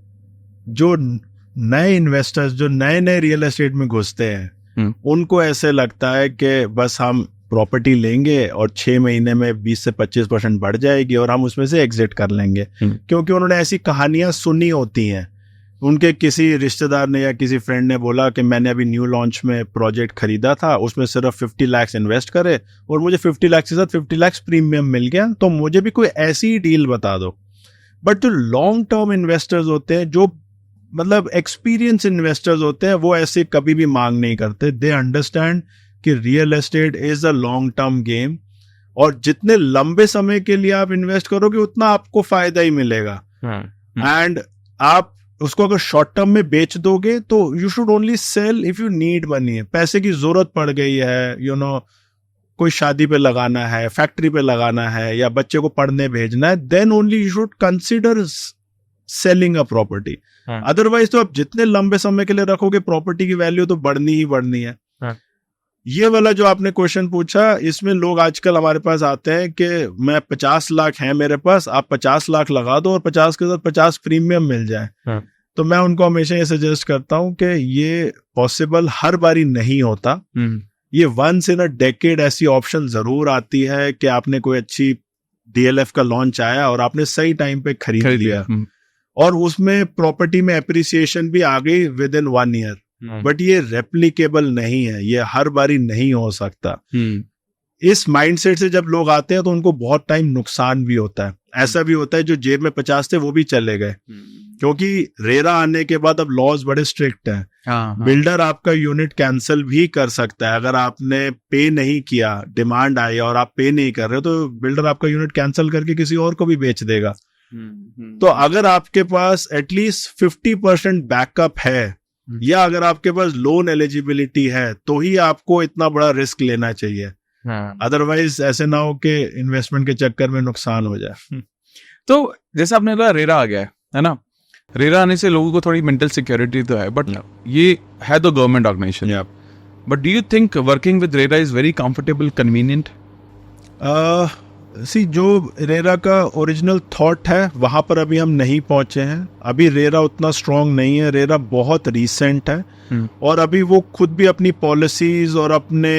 जो नए इन्वेस्टर्स जो नए नए रियल एस्टेट में घुसते हैं, उनको ऐसे लगता है कि बस हम प्रॉपर्टी लेंगे और 6 महीने में 20 से 25% बढ़ जाएगी और हम उसमें से एग्जिट कर लेंगे। क्योंकि उन्होंने ऐसी कहानियां सुनी होती हैं, उनके किसी रिश्तेदार ने या किसी फ्रेंड ने बोला कि मैंने अभी न्यू लॉन्च में प्रोजेक्ट खरीदा था, उसमें सिर्फ 50 लाख इन्वेस्ट करे और मुझे 50 लाख के साथ 50 लाख प्रीमियम मिल गया, तो मुझे भी कोई ऐसी डील बता दो। बट जो लॉन्ग टर्म इन्वेस्टर्स होते हैं, जो मतलब एक्सपीरियंस इन्वेस्टर्स होते हैं, वो ऐसे कभी भी मांग नहीं करते। दे अंडरस्टैंड कि real estate is a long term game, और जितने लंबे समय के लिए आप इन्वेस्ट करोगे उतना आपको फायदा ही मिलेगा। एंड आप उसको अगर शॉर्ट टर्म में बेच दोगे तो you should only sell if you need money. पैसे की जरूरत पड़ गई है, कोई शादी पे लगाना है, फैक्ट्री पे लगाना है, या बच्चे को पढ़ने भेजना है, then only you should consider selling a property. Otherwise तो आप जितने लंबे समय के लिए रखोगे, प्रॉपर्टी की वैल्यू तो बढ़नी ही बढ़नी है। ये वाला जो आपने क्वेश्चन पूछा, इसमें लोग आजकल हमारे पास आते हैं कि मैं 50 लाख है मेरे पास, आप 50 लाख लगा दो और 50 के साथ 50 प्रीमियम मिल जाए। तो मैं उनको हमेशा ये सजेस्ट करता हूं कि ये पॉसिबल हर बारी नहीं होता। ये वंस इन अ डेकेड ऐसी ऑप्शन जरूर आती है कि आपने कोई अच्छी डीएलएफ का लॉन्च आया और आपने सही टाइम पे खरीद लिया, और उसमें प्रॉपर्टी में एप्रिसिएशन भी आ गई विद इन 1 ईयर। बट ये रेप्लिकेबल नहीं है, ये हर बारी नहीं हो सकता। इस माइंडसेट से जब लोग आते हैं तो उनको बहुत टाइम नुकसान भी होता है। ऐसा भी होता है जो जेब में 50 थे वो भी चले गए, क्योंकि रेरा आने के बाद अब लॉज बड़े स्ट्रिक्ट हैं। बिल्डर आपका यूनिट कैंसिल भी कर सकता है अगर आपने पे नहीं किया, डिमांड आई और आप पे नहीं कर रहे हो, तो बिल्डर आपका यूनिट कैंसिल करके किसी और को भी बेच देगा। तो अगर आपके पास एटलीस्ट 50% बैकअप है, या अगर आपके पास लोन एलिजिबिलिटी है, तो ही आपको इतना बड़ा रिस्क लेना चाहिए। अदरवाइज ऐसे ना हो कि इन्वेस्टमेंट के चक्कर में नुकसान हो जाए। तो जैसे आपने कहा रेरा आ गया है ना, रेरा आने से लोगों को थोड़ी मेंटल सिक्योरिटी तो है, बट ये है तो government organization. But do you think working with RERA is very comfortable, convenient? जो रेरा का ओरिजिनल थॉट है वहां पर अभी हम नहीं पहुंचे हैं। अभी रेरा उतना स्ट्रांग नहीं है, रेरा बहुत रीसेंट है, और अभी वो खुद भी अपनी पॉलिसीज और अपने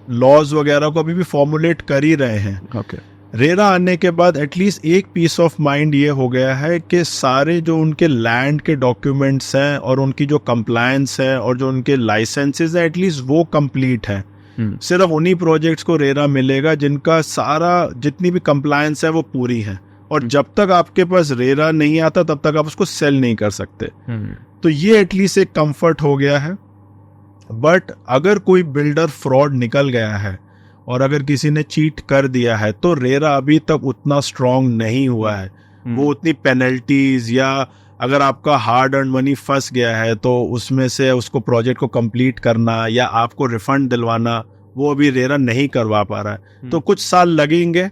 लॉज वगैरह को अभी भी फॉर्मुलेट कर ही रहे हैं। रेरा आने के बाद एटलीस्ट एक पीस ऑफ माइंड ये हो गया है कि सारे जो उनके लैंड के डॉक्यूमेंट्स हैं और उनकी जो कंप्लायंस है और जो उनके लाइसेंसेस है, एटलीस्ट वो कंप्लीट है। सिर्फ उन्हीं प्रोजेक्ट्स को रेरा मिलेगा जिनका सारा जितनी भी कंप्लायंस है वो पूरी है, और जब तक आपके पास रेरा नहीं आता तब तक आप उसको सेल नहीं कर सकते। तो ये एटलीस्ट एक कंफर्ट हो गया है। बट अगर कोई बिल्डर फ्रॉड निकल गया है और अगर किसी ने चीट कर दिया है, तो रेरा अभी तक उतना स्ट्रांग नहीं हुआ है। वो उतनी पेनल्टीज, या अगर आपका हार्ड अर्न मनी फंस गया है तो उसमें से उसको प्रोजेक्ट को कंप्लीट करना या आपको रिफंड दिलवाना, वो अभी रेरा नहीं करवा पा रहा है। तो कुछ साल लगेंगे,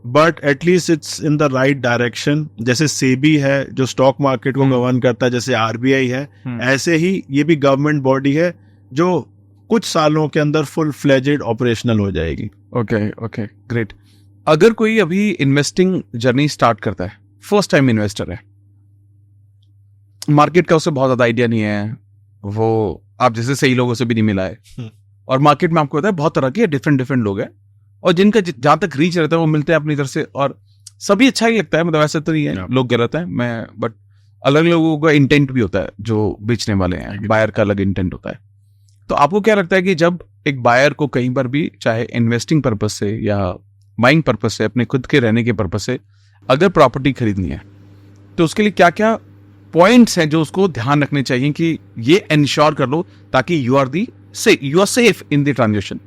but at least it's in the right direction. जैसे सेबी है जो स्टॉक मार्केट को गवर्न करता है, जैसे आरबीआई है, ऐसे ही ये भी गवर्नमेंट बॉडी है जो कुछ सालों के अंदर फुल फ्लेजेड ऑपरेशनल हो जाएगी। Okay, great. अगर कोई अभी इन्वेस्टिंग जर्नी स्टार्ट करता है, फर्स्ट टाइम इन्वेस्टर है, मार्केट का उसे बहुत ज्यादा आइडिया नहीं है, वो आप जैसे सही लोगों से भी नहीं मिला है, और मार्केट में आपको पता है बहुत तरह के डिफरेंट लोग हैं, और जिनका जहां तक रीच रहता है वो मिलते हैं अपनी तरफ से, और सभी अच्छा ही लगता है। मतलब ऐसा तो नहीं है लोग गलत है, बट अलग लोगों का इंटेंट भी होता है, जो बेचने वाले हैं, बायर का अलग इंटेंट होता है। तो आपको क्या लगता है कि जब एक बायर को कहीं पर भी, चाहे इन्वेस्टिंग पर्पज से या बाइंग पर्पज से, अपने खुद के रहने के पर्पज से अगर प्रॉपर्टी खरीदनी है, तो उसके लिए क्या क्या पॉइंट्स हैं जो उसको ध्यान रखने चाहिए कि ये इंश्योर कर लो ताकि you are the say you are safe in the transition?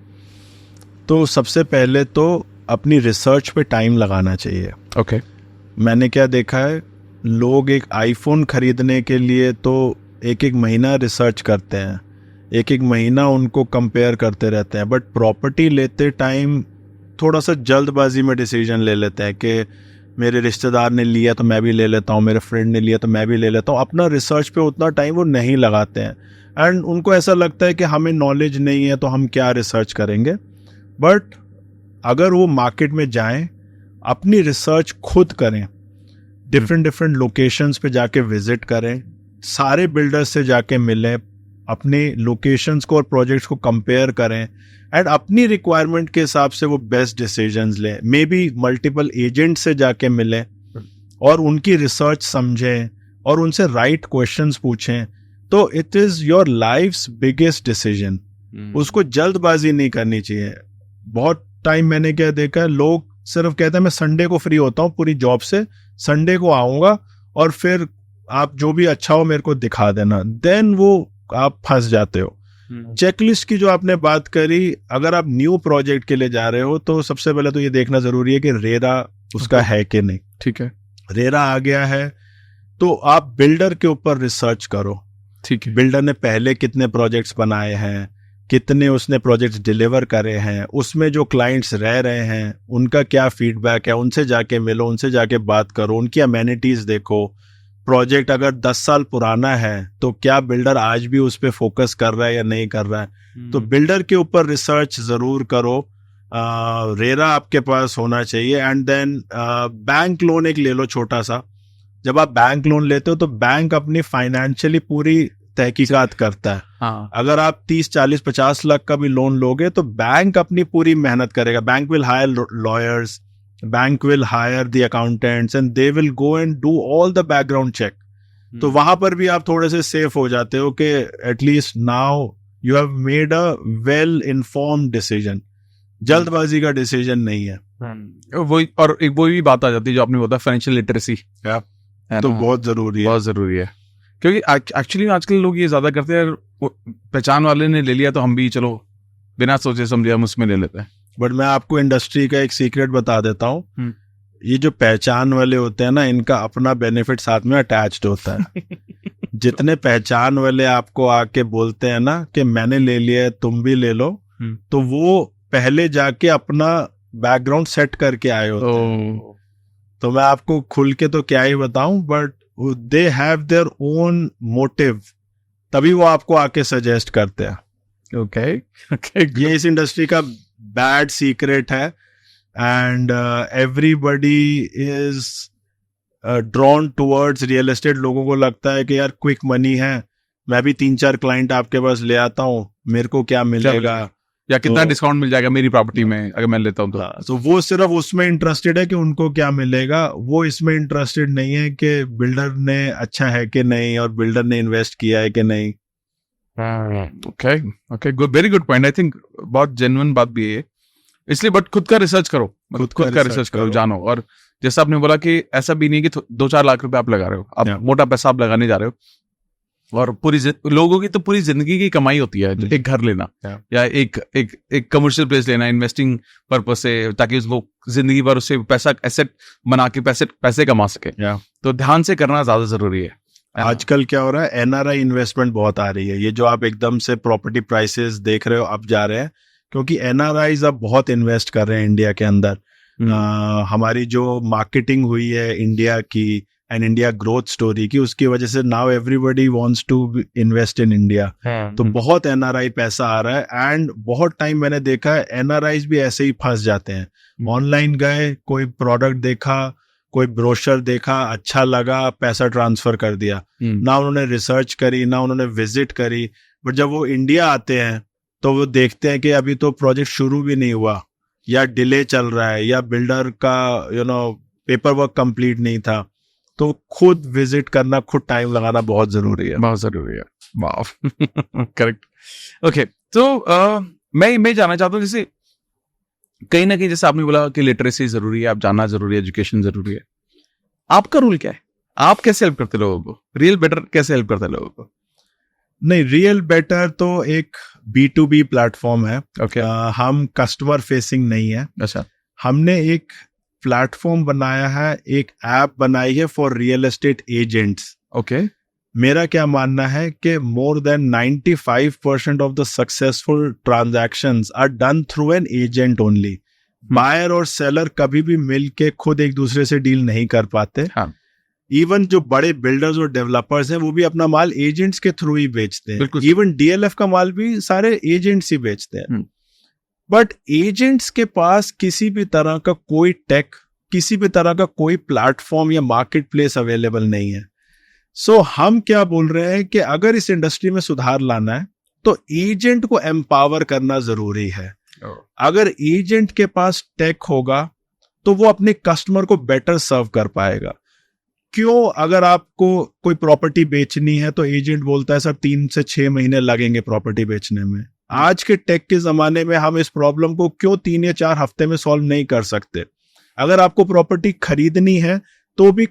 तो सबसे पहले तो अपनी रिसर्च पे टाइम लगाना चाहिए। Okay. मैंने क्या देखा है, लोग एक आईफोन खरीदने के लिए तो एक एक महीना रिसर्च करते हैं, एक एक महीना उनको कंपेयर करते रहते हैं, बट प्रॉपर्टी लेते टाइम थोड़ा सा जल्दबाजी में डिसीजन ले लेते हैं कि मेरे रिश्तेदार ने लिया तो मैं भी ले लेता हूँ, मेरे फ्रेंड ने लिया तो मैं भी ले लेता हूँ। अपना रिसर्च पे उतना टाइम वो नहीं लगाते हैं एंड उनको ऐसा लगता है कि हमें नॉलेज नहीं है तो हम क्या रिसर्च करेंगे। बट अगर वो मार्केट में जाएं, अपनी रिसर्च खुद करें, डिफरेंट लोकेशंस पे जाके विजिट करें, सारे बिल्डर्स से जाके मिलें, अपने लोकेशंस को और प्रोजेक्ट्स को कंपेयर करें एंड अपनी रिक्वायरमेंट के हिसाब से वो बेस्ट डिसीजंस लें। मे बी मल्टीपल एजेंट से जाके मिलें और उनकी रिसर्च समझें और उनसे राइट क्वेश्चंस पूछें, तो it is your life's biggest decision. उसको जल्दबाजी नहीं करनी चाहिए। बहुत टाइम मैंने क्या देखा है, लोग सिर्फ कहते हैं मैं संडे को फ्री होता हूँ पूरी जॉब से, संडे को आऊंगा और फिर आप जो भी अच्छा हो मेरे को दिखा देना, देन वो आप फंस जाते हो। चेकलिस्ट की जो आपने बात करी, अगर आप न्यू प्रोजेक्ट के लिए जा रहे हो तो सबसे पहले तो ये देखना जरूरी है कि रेरा उसका है कि नहीं। ठीक है, रेरा आ गया है तो आप बिल्डर के ऊपर रिसर्च करो। ठीक है, बिल्डर ने पहले कितने प्रोजेक्ट्स बनाए हैं, कितने उसने प्रोजेक्ट्स डिलीवर करे हैं, उसमें जो क्लाइंट्स रह रहे हैं उनका क्या फीडबैक है, उनसे जाके मिलो, उनसे जाके बात करो, उनकी अमेनिटीज देखो। प्रोजेक्ट अगर 10 साल पुराना है तो क्या बिल्डर आज भी उस पर फोकस कर रहा है या नहीं कर रहा है, तो बिल्डर के ऊपर रिसर्च जरूर करो। रेरा आपके पास होना चाहिए एंड देन बैंक लोन एक ले लो छोटा सा। जब आप बैंक लोन लेते हो तो बैंक अपनी फाइनेंशियली पूरी तहकीकात करता है। हाँ। अगर आप 30, 40, 50 लाख का भी लोन लोगे तो बैंक अपनी पूरी मेहनत करेगा। Bank will hire lawyers, bank will hire the accountants and they will go and do all the background check. तो वहां पर भी आप थोड़े से सेफ हो जाते हो कि at least now you have made a well informed decision. जल्दबाजी का डिसीजन नहीं है। वही, और एक वो भी बात आ जाती है जो आपने बोला, फाइनेंशियल लिटरेसी तो बहुत जरूरी है, बहुत जरूरी है। क्योंकि एक्चुअली आजकल लोग ये ज्यादा करते हैं, पहचान वाले ने ले लिया तो हम भी चलो बिना सोचे समझे हम उसमें ले लेते हैं। बट मैं आपको इंडस्ट्री का एक सीक्रेट बता देता हूँ, ये जो पहचान वाले होते हैं ना, इनका अपना बेनिफिट साथ में अटैच्ड होता है। जितने पहचान वाले आपको आके बोलते हैं ना कि मैंने ले लिया तुम भी ले लो, तो वो पहले जाके अपना बैकग्राउंड सेट करके आए होते हैं। तो मैं आपको खुल के तो क्या ही बताऊं, but they have their own motive, तभी वो आपको आके सजेस्ट करते हैं। ओके, ये इस इंडस्ट्री का बैड सीक्रेट है and everybody is drawn towards real estate. लोगों को लगता है कि यार क्विक मनी है, मैं भी 3-4 क्लाइंट आपके पास ले आता हूँ, मेरे को क्या मिलेगा या कितना डिस्काउंट मिल जाएगा मेरी प्रॉपर्टी में अगर मैं लेता हूँ तो। तो वो सिर्फ उसमें इंटरेस्टेड है कि उनको क्या मिलेगा, वो इसमें इंटरेस्टेड नहीं है कि बिल्डर ने अच्छा है कि नहीं और बिल्डर ने इन्वेस्ट किया है कि नहीं। Okay, okay, good, very good point. I think बहुत जेन्युइन बात भी है, इसलिए बट खुद का रिसर्च करो, खुद का रिसर्च करो, जानो। और जैसा आपने बोला कि ऐसा भी नहीं कि 2-4 लाख रुपए आप लगा रहे हो, आप मोटा पैसा आप लगाने जा रहे हो, और पूरी लोगों की तो पूरी जिंदगी की कमाई होती है एक घर लेना या एक कमर्शियल प्लेस लेना इन्वेस्टिंग पर्पस से, ताकि उसको जिंदगी भर उससे पैसा एसेट बना के पैसे कमा सके। तो ध्यान से करना ज्यादा जरूरी है। आजकल क्या हो रहा है, एनआरआई इन्वेस्टमेंट बहुत आ रही है। ये जो आप एकदम से प्रॉपर्टी प्राइसेस देख रहे हो अब जा रहे हैं, क्योंकि एनआरआईज अब बहुत इन्वेस्ट कर रहे हैं इंडिया के अंदर। हमारी जो मार्केटिंग हुई है इंडिया की एंड इंडिया ग्रोथ स्टोरी की, उसकी वजह से now everybody wants to invest in India. तो बहुत एनआरआई पैसा आ रहा है एंड बहुत टाइम मैंने देखा है एनआरआईज भी ऐसे ही फंस जाते हैं। ऑनलाइन गए, कोई प्रोडक्ट देखा, कोई ब्रोशर देखा, अच्छा लगा, पैसा ट्रांसफर कर दिया, ना उन्होंने रिसर्च करी, ना उन्होंने विजिट करी। बट जब वो इंडिया आते हैं तो वो देखते हैं कि अभी तो प्रोजेक्ट शुरू भी नहीं हुआ, या डिले चल रहा है, या बिल्डर का पेपर वर्क कंप्लीट नहीं था। तो खुद विजिट करना, खुद टाइम लगाना बहुत जरूरी है, बहुत जरूरी है। वाह, करेक्ट। ओके, तो मैं जानना चाहता हूँ, जैसे कहीं ना कहीं जैसे आपने बोला कि लिटरेसी जरूरी है, आप जानना जरूरी है, एजुकेशन जरूरी है। आपका रूल क्या है? आप कैसे हेल्प करते लोगों को? रियल बेटर कैसे हेल्प करते लोगों को? नहीं, रियल बेटर तो एक B2B प्लेटफॉर्म है। ओके। हम कस्टमर फेसिंग नहीं है। अच्छा। हमने एक प्लेटफॉर्म बनाया है, एक ऐप बनाई है for real estate agents. Okay. मेरा क्या मानना है कि more than 95% of the successful transactions are done through an agent only. Buyer और सेलर कभी भी मिल के खुद एक दूसरे से डील नहीं कर पाते। हाँ। इवन जो बड़े बिल्डर्स और डेवलपर्स हैं वो भी अपना माल एजेंट्स के थ्रू ही बेचते हैं। इवन DLF का माल भी सारे एजेंट्स ही बेचते हैं। बट एजेंट्स के पास किसी भी तरह का कोई टेक, किसी भी तरह का कोई प्लेटफॉर्म या मार्केट प्लेस अवेलेबल नहीं है। सो हम क्या बोल रहे हैं कि अगर इस इंडस्ट्री में सुधार लाना है तो एजेंट को एम्पावर करना जरूरी है। अगर एजेंट के पास टेक होगा तो वो अपने कस्टमर को बेटर सर्व कर पाएगा। क्यों, अगर आपको कोई प्रॉपर्टी बेचनी है तो एजेंट बोलता है सर 3 से 6 महीने लगेंगे प्रॉपर्टी बेचने में। आज के टेक के जमाने में हम इस प्रॉब्लम को क्यों 3 या 4 हफ्ते में सॉल्व नहीं कर सकते? अगर आपको प्रॉपर्टी खरीदनी है तो भी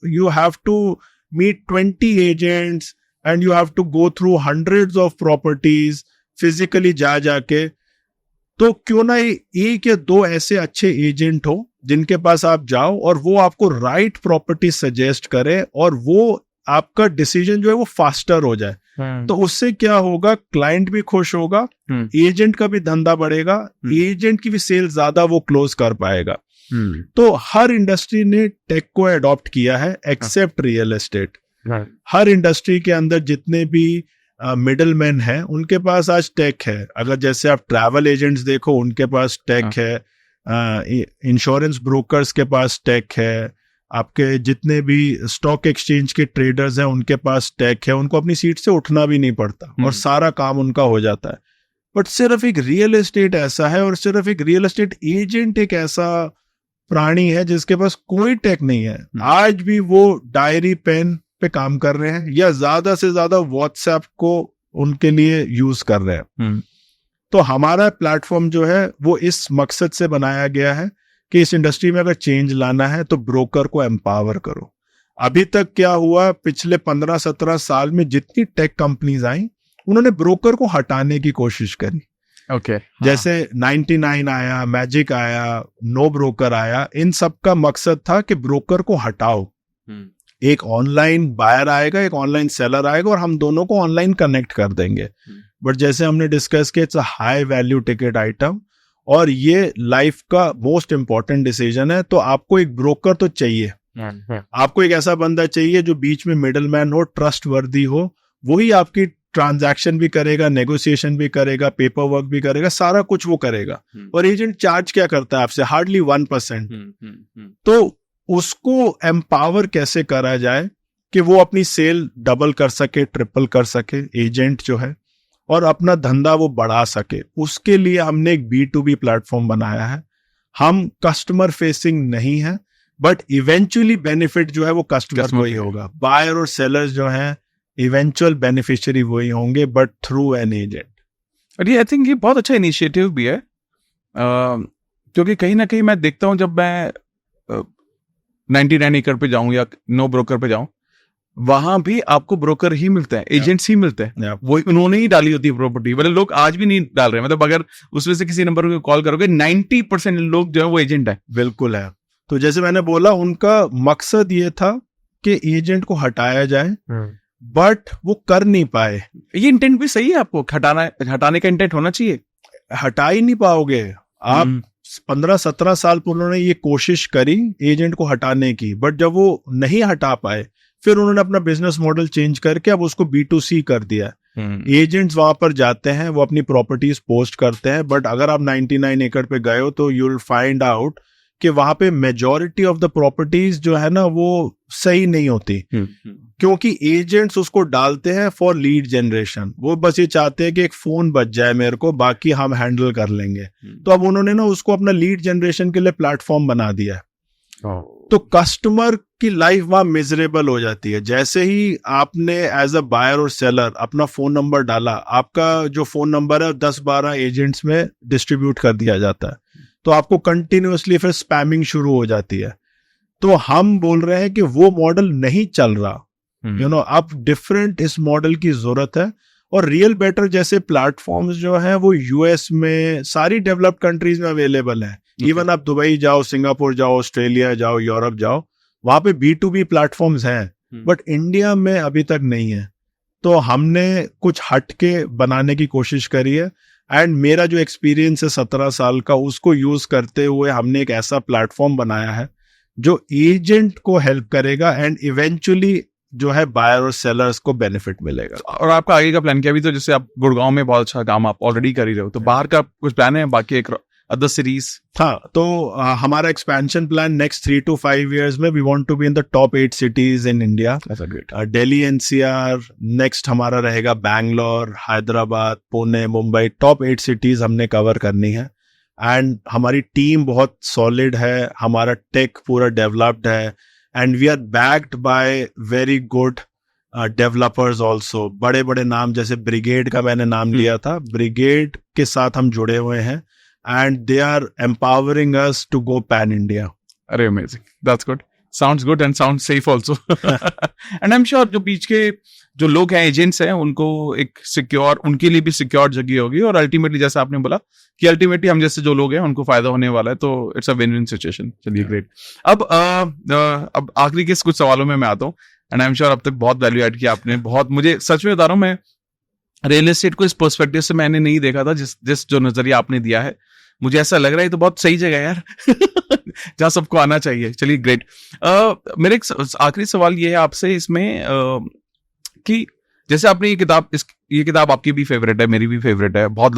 you have to meet 20 agents and you have to go through hundreds of properties physically जाके। तो क्यों ना एक या 2 ऐसे अच्छे एजेंट हो जिनके पास आप जाओ और वो आपको राइट प्रॉपर्टी सजेस्ट करे और वो आपका डिसीजन जो है वो फास्टर हो जाए। तो उससे क्या होगा, क्लाइंट भी खुश होगा, एजेंट का भी धंधा बढ़ेगा, एजेंट की भी सेल ज्यादा वो क्लोज कर पाएगा। तो हर इंडस्ट्री ने टेक को अडॉप्ट किया है एक्सेप्ट रियल एस्टेट। हर इंडस्ट्री के अंदर जितने भी मिडल मैन हैं उनके पास आज टेक है। अगर जैसे आप ट्रैवल एजेंट्स देखो उनके पास टेक है, इंश्योरेंस ब्रोकर्स के पास टेक है, आपके जितने भी स्टॉक एक्सचेंज के ट्रेडर्स हैं उनके पास टेक है। उनको अपनी सीट से उठना भी नहीं पड़ता और सारा काम उनका हो जाता है। बट सिर्फ एक रियल एस्टेट ऐसा है और सिर्फ एक रियल एस्टेट एजेंट एक ऐसा प्राणी है जिसके पास कोई टेक नहीं है। आज भी वो डायरी पेन पे काम कर रहे हैं या ज्यादा से ज्यादा व्हाट्सएप को उनके लिए यूज कर रहे हैं। तो हमारा प्लेटफॉर्म जो है वो इस मकसद से बनाया गया है कि इस इंडस्ट्री में अगर चेंज लाना है तो ब्रोकर को एम्पावर करो। अभी तक क्या हुआ, पिछले 15-17 साल में जितनी टेक कंपनीज आई उन्होंने ब्रोकर को हटाने की कोशिश करी। ओके। जैसे 99 आया, मैजिक आया, नो ब्रोकर आया। इन सब का मकसद था कि ब्रोकर को हटाओ, एक ऑनलाइन बायर आएगा, एक ऑनलाइन सेलर आएगा और हम दोनों को ऑनलाइन कनेक्ट कर देंगे। बट जैसे हमने डिस्कस किया, it's a high value ticket item और ये लाइफ का मोस्ट इंपॉर्टेंट डिसीजन है। तो आपको एक ब्रोकर तो चाहिए, आपको एक ऐसा बंदा चाहिए जो बीच में मिडल मैन हो, ट्रस्ट वर्दी हो, वही आपकी ट्रांजैक्शन भी करेगा, नेगोशिएशन भी करेगा, पेपर वर्क भी करेगा, सारा कुछ वो करेगा। और एजेंट चार्ज क्या करता है आपसे? हार्डली 1%। तो उसको एम्पावर कैसे करा जाए कि वो अपनी सेल डबल कर सके, ट्रिपल कर सके, एजेंट जो है, और अपना धंधा वो बढ़ा सके। उसके लिए हमने एक B2B प्लेटफॉर्म बनाया है। हम कस्टमर फेसिंग नहीं है बट इवेंचुअली बेनिफिट जो है वो कस्टमर को ही होगा। बायर और सेलर्स जो हैं इवेंचुअल बेनिफिशियरी वही होंगे बट थ्रू एन एजेंट। और ये आई थिंक ये बहुत अच्छा इनिशिएटिव भी है, क्योंकि कहीं ना कहीं मैं देखता हूँ जब मैं 99 एकड़ पे जाऊं या नो ब्रोकर पे जाऊं, वहां भी आपको ब्रोकर ही मिलते हैं, एजेंट्स ही मिलते हैं। वो उन्होंने ही डाली होती है प्रॉपर्टी। मतलब लोग आज भी नहीं डाल रहे, मतलब अगर उसमें से किसी नंबर को कॉल करोगे 90% लोग जो है वो एजेंट है। बिल्कुल है। तो जैसे मैंने बोला, उनका मकसद ये था कि एजेंट को हटाया जाए बट वो कर नहीं पाए। ये इंटेंट भी सही है, आपको हटाने का इंटेंट होना चाहिए। हटा ही नहीं पाओगे आप। 15-17 साल उन्होंने ये कोशिश करी एजेंट को हटाने की, बट जब वो नहीं हटा पाए फिर उन्होंने अपना बिजनेस मॉडल चेंज करके अब उसको B2C कर दिया। एजेंट्स वहां पर जाते हैं, वो अपनी प्रॉपर्टीज पोस्ट करते हैं, बट अगर आप 99 एकड़ पे गए हो तो यू विल फाइंड आउट कि वहां पे मेजॉरिटी ऑफ द प्रॉपर्टीज जो है ना वो सही नहीं होती, क्योंकि एजेंट्स उसको डालते हैं फॉर लीड जनरेशन। वो बस ये चाहते हैं कि एक फोन बच जाए मेरे को, बाकी हम हैंडल कर लेंगे। तो अब उन्होंने ना उसको अपना लीड जनरेशन के लिए प्लेटफॉर्म बना दिया है। तो कस्टमर की लाइफ वहां मिजरेबल हो जाती है। जैसे ही आपने एज अ बायर और सेलर अपना फोन नंबर डाला, आपका जो फोन नंबर है 10-12 एजेंट्स में डिस्ट्रीब्यूट कर दिया जाता है, तो आपको कंटिन्यूअसली फिर स्पैमिंग शुरू हो जाती है। तो हम बोल रहे हैं कि वो मॉडल नहीं चल रहा, अब डिफरेंट इस मॉडल की जरूरत है। और रियल बेटर जैसे प्लेटफॉर्म्स जो हैं वो यूएस में सारी डेवलप्ड कंट्रीज में अवेलेबल है। इवन आप दुबई जाओ, सिंगापुर जाओ, ऑस्ट्रेलिया जाओ, यूरोप जाओ, वहां पे B2B प्लेटफॉर्म्स हैं, बट इंडिया में अभी तक नहीं है। तो हमने कुछ हट के बनाने की कोशिश करी है, एंड मेरा जो एक्सपीरियंस है 17 साल का, उसको यूज करते हुए हमने एक ऐसा प्लेटफॉर्म बनाया है जो एजेंट को हेल्प करेगा एंड इवेंचुअली जो है बायर और सेलर्स को बेनिफिट मिलेगा। और आपका आगे का प्लान क्या? अभी तो जैसे आप गुड़गांव में बहुत अच्छा काम आप ऑलरेडी कर ही रहे हो, तो बाहर का कुछ प्लान है बाकी एक अदर सीरीज? हाँ, तो हमारा expansion plan next 3 to 5 years में we want to be in the top 8 cities in India. Delhi NCR, next हमारा रहेगा बैंगलोर, हैदराबाद, पुणे, मुंबई, टॉप 8 cities हमने कवर करनी है। एंड हमारी टीम बहुत सॉलिड है, हमारा टेक पूरा डेवलप्ड है, and we are backed by very good developers also. बड़े बड़े नाम जैसे ब्रिगेड का मैंने नाम लिया था, ब्रिगेड के साथ हम जुड़े हुए हैं and they are empowering us to go pan India. अरे amazing, that's good, sounds good and sounds safe also. And I'm sure जो बीच के जो लोग हैं, एजेंट्स हैं, उनको एक सिक्योर, उनके लिए भी सिक्योर जगह होगी, और अल्टीमेटली जैसे आपने बोला कि अल्टीमेटली हम जैसे जो लोग हैं उनको फायदा होने वाला है, तो it's a win win situation. चलिए ग्रेट। अब आखिरी के कुछ सवालों में मैं आता हूँ, एंड आई एम श्योर अब तक बहुत वैल्यू ऐड किया आपने, बहुत, मुझे सच में बता रहा हूँ, मैं रियल एस्टेट को इस पर्सपेक्टिव से मैंने नहीं देखा था, जिस जो नजरिया आपने दिया है, मुझे ऐसा लग रहा है तो बहुत सही जगह है यार जहाँ सबको आना चाहिए। चलिए ग्रेट। मेरा एक आखिरी सवाल ये है आपसे इसमें कि जैसे आपने ये किताब आपकी भी फेवरेट है, मेरी भी फेवरेट है, बहुत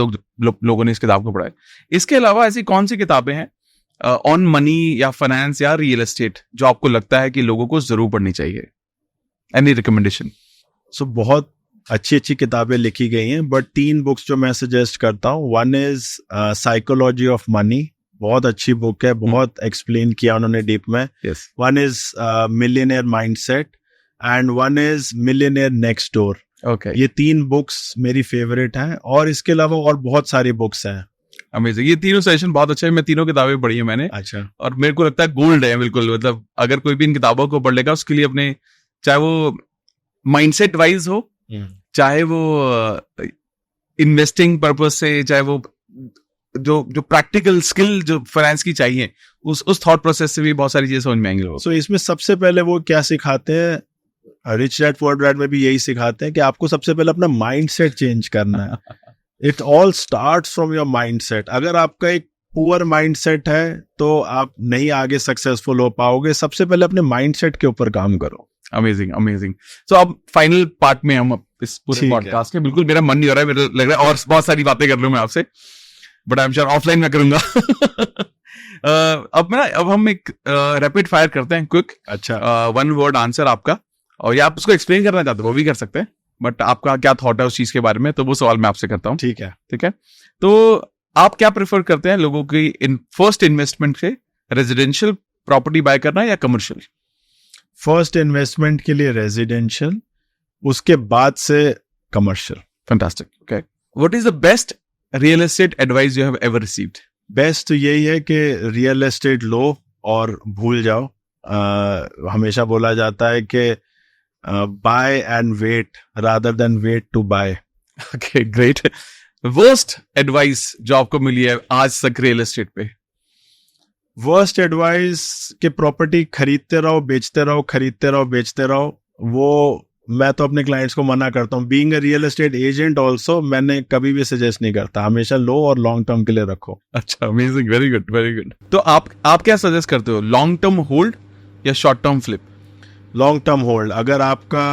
लोगों ने इस किताब को पढ़ा है। इसके अलावा ऐसी कौन सी किताबें हैं ऑन मनी या फाइनेंस या रियल एस्टेट जो आपको लगता है कि लोगों को जरूर पढ़नी चाहिए? Any recommendation? सो बहुत अच्छी अच्छी किताबें लिखी गई हैं, बट 3 बुक्स जो मैं सजेस्ट करता हूँ, one is psychology of money, बहुत अच्छी बुक है, बहुत एक्सप्लेन किया उन्होंने डीप में। One is millionaire mindset and one is millionaire next door. ये 3 बुक्स मेरी फेवरेट हैं, और इसके अलावा और बहुत सारी बुक्स हैं। अमेजिंग, ये तीनों सेशन बहुत अच्छे हैं, मैं तीनों किताबें पढ़ी है मैंने। अच्छा। और मेरे को लगता है गोल्ड है बिल्कुल, मतलब अगर कोई भी इन किताबों को पढ़ लेगा उसके लिए अपने, चाहे वो माइंडसेट वाइज हो, चाहे वो इन्वेस्टिंग पर्पज से, चाहे वो जो प्रैक्टिकल स्किल जो फाइनेंस की चाहिए, उस थॉट प्रोसेस से भी बहुत सारी चीजें समझ में आएंगी। सो इसमें सबसे पहले वो क्या सिखाते हैं, रिच डैड पुअर डैड में भी यही सिखाते हैं कि आपको सबसे पहले अपना माइंडसेट चेंज करना है। It all starts from your mindset. अगर आपका एक पुअर माइंडसेट है तो आप नहीं आगे सक्सेसफुल हो पाओगे। सबसे पहले अपने माइंडसेट के ऊपर काम करो। Amazing amazing. सो अब फाइनल पार्ट में हम इस पूरे पॉडकास्ट के, बिल्कुल मेरा मन नहीं हो रहा है, मेरा लग रहा है और बहुत सारी बातें कर लूं मैं आपसे, but I am sure offline में करूंगा। अब हम एक रैपिड फायर करते हैं, क्विक। अच्छा। 1 word आंसर आपका, और या आप उसको एक्सप्लेन करना चाहते हो वो भी कर सकते हैं, बट आपका क्या थॉट है उस चीज के बारे में, तो वो सवाल मैं आपसे करता हूँ। ठीक है। ठीक है, तो आप क्या प्रेफर करते हैं लोगों की फर्स्ट इन्वेस्टमेंट से, रेजिडेंशियल प्रॉपर्टी बाय करना या कमर्शियल? फर्स्ट इन्वेस्टमेंट के लिए रेजिडेंशियल, उसके बाद से commercial. Fantastic. Okay, what is the best real estate advice you have ever received? Best तो यही है कि रियल एस्टेट लो और भूल जाओ। हमेशा बोला जाता है कि buy and wait rather than wait to buy. Okay great. Worst advice जो आपको मिली है आज तक रियल एस्टेट पे? वर्स्ट एडवाइस कि प्रॉपर्टी खरीदते रहो बेचते रहो, खरीदते रहो बेचते रहो, वो मैं तो अपने क्लाइंट्स को मना करता हूँ। Being a real estate agent also मैंने कभी भी सजेस्ट नहीं करता, हमेशा लो और लॉन्ग टर्म के लिए रखो। अच्छा, amazing, very good very good. तो आप क्या सजेस्ट करते हो, लॉन्ग टर्म होल्ड या short term flip? Long term hold. अगर आपका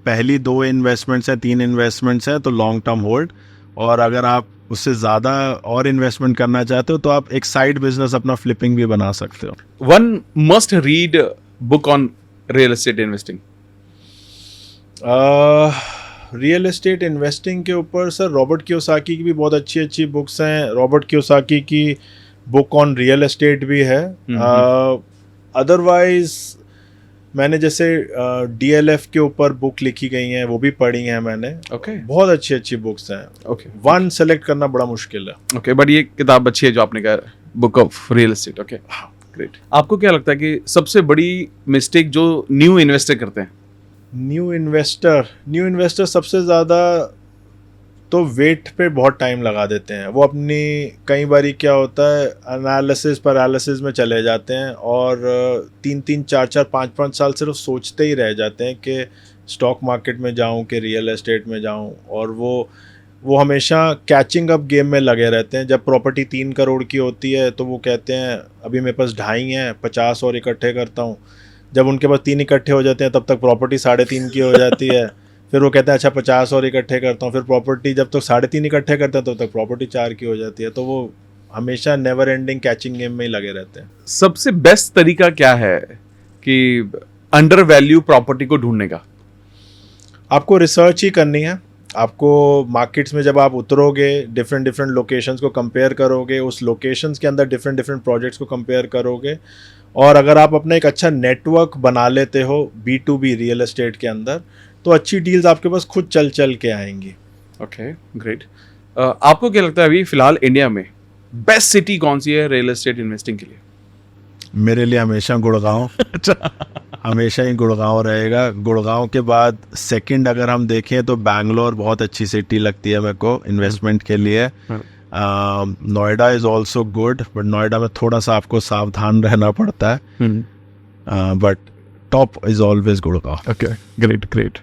पहली 2 इन्वेस्टमेंट्स है, 3 इन्वेस्टमेंट्स है तो लॉन्ग टर्म होल्ड, और अगर आप उससे ज्यादा और इन्वेस्टमेंट करना चाहते हो तो आप एक साइड बिजनेस अपना फ्लिपिंग भी बना सकते हो। 1 must read book on real estate investing? Real estate investing के ऊपर सर रॉबर्ट कियोसाकी की भी बहुत अच्छी अच्छी बुक्स हैं। रॉबर्ट कियोसाकी की बुक ऑन रियल एस्टेट भी है। अदरवाइज मैंने जैसे DLF के ऊपर बुक लिखी गई हैं, वो भी पढ़ी हैं मैंने। ओके, बहुत अच्छी अच्छी बुक्स हैं। ओके, 1 सेलेक्ट करना बड़ा मुश्किल है। ओके, बट ये किताब अच्छी है जो आपने कहा, book of real estate. Okay great. आपको क्या लगता है कि सबसे बड़ी मिस्टेक जो न्यू इन्वेस्टर करते हैं? न्यू इन्वेस्टर सबसे ज़्यादा तो वेट पे बहुत टाइम लगा देते हैं। वो अपनी कई बारी क्या होता है एनालिसिस पैरालिसिस में चले जाते हैं और 3-3 4-4 5-5 साल सिर्फ सोचते ही रह जाते हैं कि स्टॉक मार्केट में जाऊं कि रियल एस्टेट में जाऊं, और वो हमेशा कैचिंग अप गेम में लगे रहते हैं। जब प्रॉपर्टी 3 करोड़ की होती है तो वो कहते हैं अभी मेरे पास 2.5 हैं, 50 और इकट्ठे करता हूँ। जब उनके पास 3 इकट्ठे हो जाते हैं तब तक प्रॉपर्टी 3.5 की हो जाती है। फिर वो कहते हैं अच्छा 50 और इकट्ठे करता हूँ। फिर प्रॉपर्टी जब तक 3.5 इकट्ठे करते हैं तब तक प्रॉपर्टी 4 की हो जाती है। तो वो हमेशा नेवर एंडिंग कैचिंग गेम में ही लगे रहते हैं। सबसे बेस्ट तरीका क्या है कि अंडर वैल्यू प्रॉपर्टी को ढूंढने का? आपको रिसर्च ही करनी है। आपको मार्केट्स में जब आप उतरोगे, डिफरेंट लोकेशंस को कंपेयर करोगे, उस लोकेशंस के अंदर डिफरेंट प्रोजेक्ट्स को कंपेयर करोगे, और अगर आप अपना एक अच्छा नेटवर्क बना लेते हो B2B रियल एस्टेट के अंदर, तो अच्छी डील्स आपके पास खुद चल के आएंगी। Okay, great. आपको क्या लगता है अभी फिलहाल इंडिया में बेस्ट सिटी कौन सी है रियल एस्टेट इन्वेस्टिंग के लिए? मेरे लिए हमेशा गुड़गांव। हमेशा ही गुड़गांव रहेगा। गुड़गांव के बाद सेकंड अगर हम देखें तो बैंगलोर बहुत अच्छी सिटी लगती है मेरे को इन्वेस्टमेंट के लिए। Noida is also good, but Noida में थोड़ा सा आपको सावधान रहना पड़ता है, but top is always Gurgaon. Okay, great.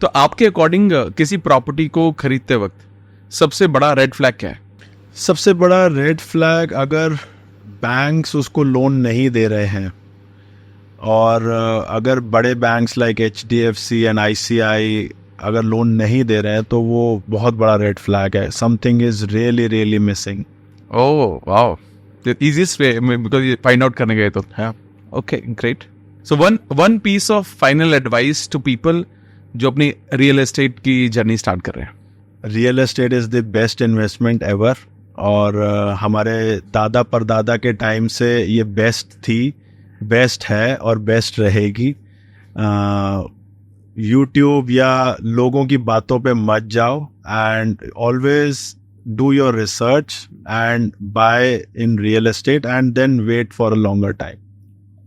तो आपके अकॉर्डिंग किसी प्रॉपर्टी को खरीदते वक्त सबसे बड़ा रेड फ्लैग क्या है? सबसे बड़ा रेड फ्लैग, अगर बैंक्स उसको लोन नहीं दे रहे हैं, और अगर बड़े banks like HDFC and ICI अगर लोन नहीं दे रहे हैं, तो वो बहुत बड़ा रेड फ्लैग है। Something is really missing. Oh wow, the easiest way, because ये फाइंड आउट करने गए तो। हाँ, okay, great. So one piece of final advice to people जो अपनी रियल एस्टेट की जर्नी स्टार्ट कर रहे हैं। Real estate is the best investment ever, और हमारे दादा परदादा के टाइम से ये बेस्ट थी, बेस्ट है और बेस्ट रहेगी। यूट्यूब या लोगों की बातों पे मत जाओ, and always do your research and buy in real estate and then wait for a longer time.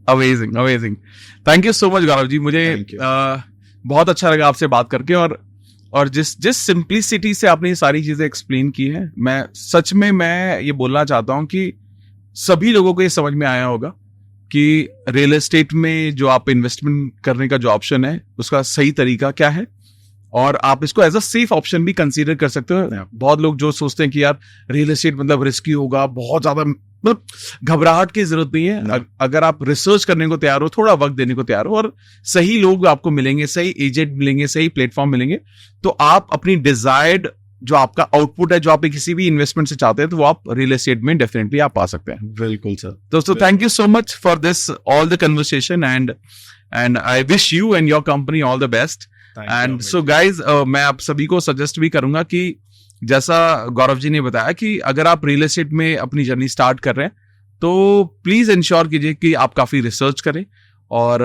Amazing. Thank you so much Gaurav ji. मुझे बहुत अच्छा लगा आपसे बात करके, और जिस सिंप्लिसिटी से आपने ये सारी चीजें एक्सप्लेन की है, मैं सच में ये बोलना चाहता हूं कि सभी लोगों को ये समझ में आया होगा कि रियल एस्टेट में जो आप इन्वेस्टमेंट करने का जो ऑप्शन है उसका सही तरीका क्या है, और आप इसको एज अ सेफ ऑप्शन भी कंसीडर कर सकते हो। बहुत लोग जो सोचते हैं कि यार रियल एस्टेट मतलब रिस्की होगा, बहुत ज्यादा, मतलब घबराहट की जरूरत नहीं है। अगर आप रिसर्च करने को तैयार हो, थोड़ा वक्त देने को तैयार हो, और सही लोग आपको मिलेंगे, सही एजेंट मिलेंगे, सही प्लेटफॉर्म मिलेंगे, तो आप अपनी डिजायर्ड जो आपका आउटपुट है, जो आप किसी भी इन्वेस्टमेंट से चाहते हैं, तो वो आप रियल एस्टेट में डेफिनेटली आप पा सकते हैं। बिल्कुल सर। दोस्तों, thank you so much for this all the conversation, and I wish you and your company all the best. And so guys, मैं आप सभी को सजेस्ट भी करूंगा कि जैसा गौरव जी ने बताया कि अगर आप रियल एस्टेट में अपनी जर्नी स्टार्ट कर रहे हैं तो प्लीज इंश्योर कीजिए कि आप काफी रिसर्च करें, और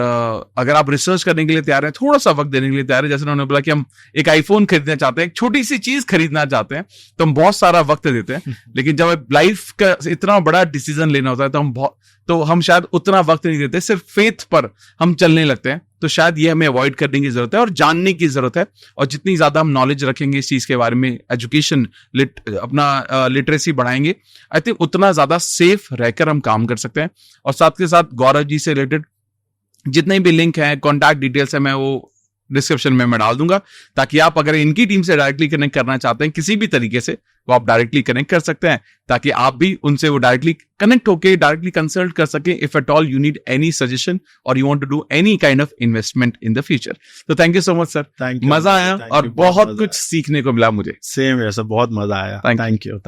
अगर आप रिसर्च करने के लिए तैयार हैं, थोड़ा सा वक्त देने के लिए तैयार है, जैसे उन्होंने बोला कि हम एक आईफोन खरीदना चाहते हैं, एक छोटी सी चीज खरीदना चाहते हैं, तो हम बहुत सारा वक्त देते हैं, लेकिन जब लाइफ का इतना बड़ा डिसीजन लेना होता है तो हम शायद उतना वक्त नहीं देते, सिर्फ फेथ पर हम चलने लगते हैं। तो शायद ये हमें अवॉइड करने की जरूरत है और जानने की जरूरत है, और जितनी ज्यादा हम नॉलेज रखेंगे इस चीज के बारे में, एजुकेशन अपना लिटरेसी बढ़ाएंगे, आई थिंक उतना ज्यादा सेफ रहकर हम काम कर सकते हैं। और साथ के साथ गौरव जी से रिलेटेड जितने भी लिंक हैं, कॉन्टैक्ट डिटेल्स है, मैं वो डिस्क्रिप्शन में मैं डाल दूंगा, ताकि आप अगर इनकी टीम से डायरेक्टली कनेक्ट करना चाहते हैं किसी भी तरीके से, वो आप डायरेक्टली कनेक्ट कर सकते हैं, ताकि आप भी उनसे वो डायरेक्टली कनेक्ट होके डायरेक्टली कंसल्ट कर सके if at all you need any suggestion और you want to do any kind of investment in the future. तो thank you so much sir, मजा आया और बहुत कुछ सीखने को मिला मुझे। सेम है सर, बहुत मजा आया। Thank you.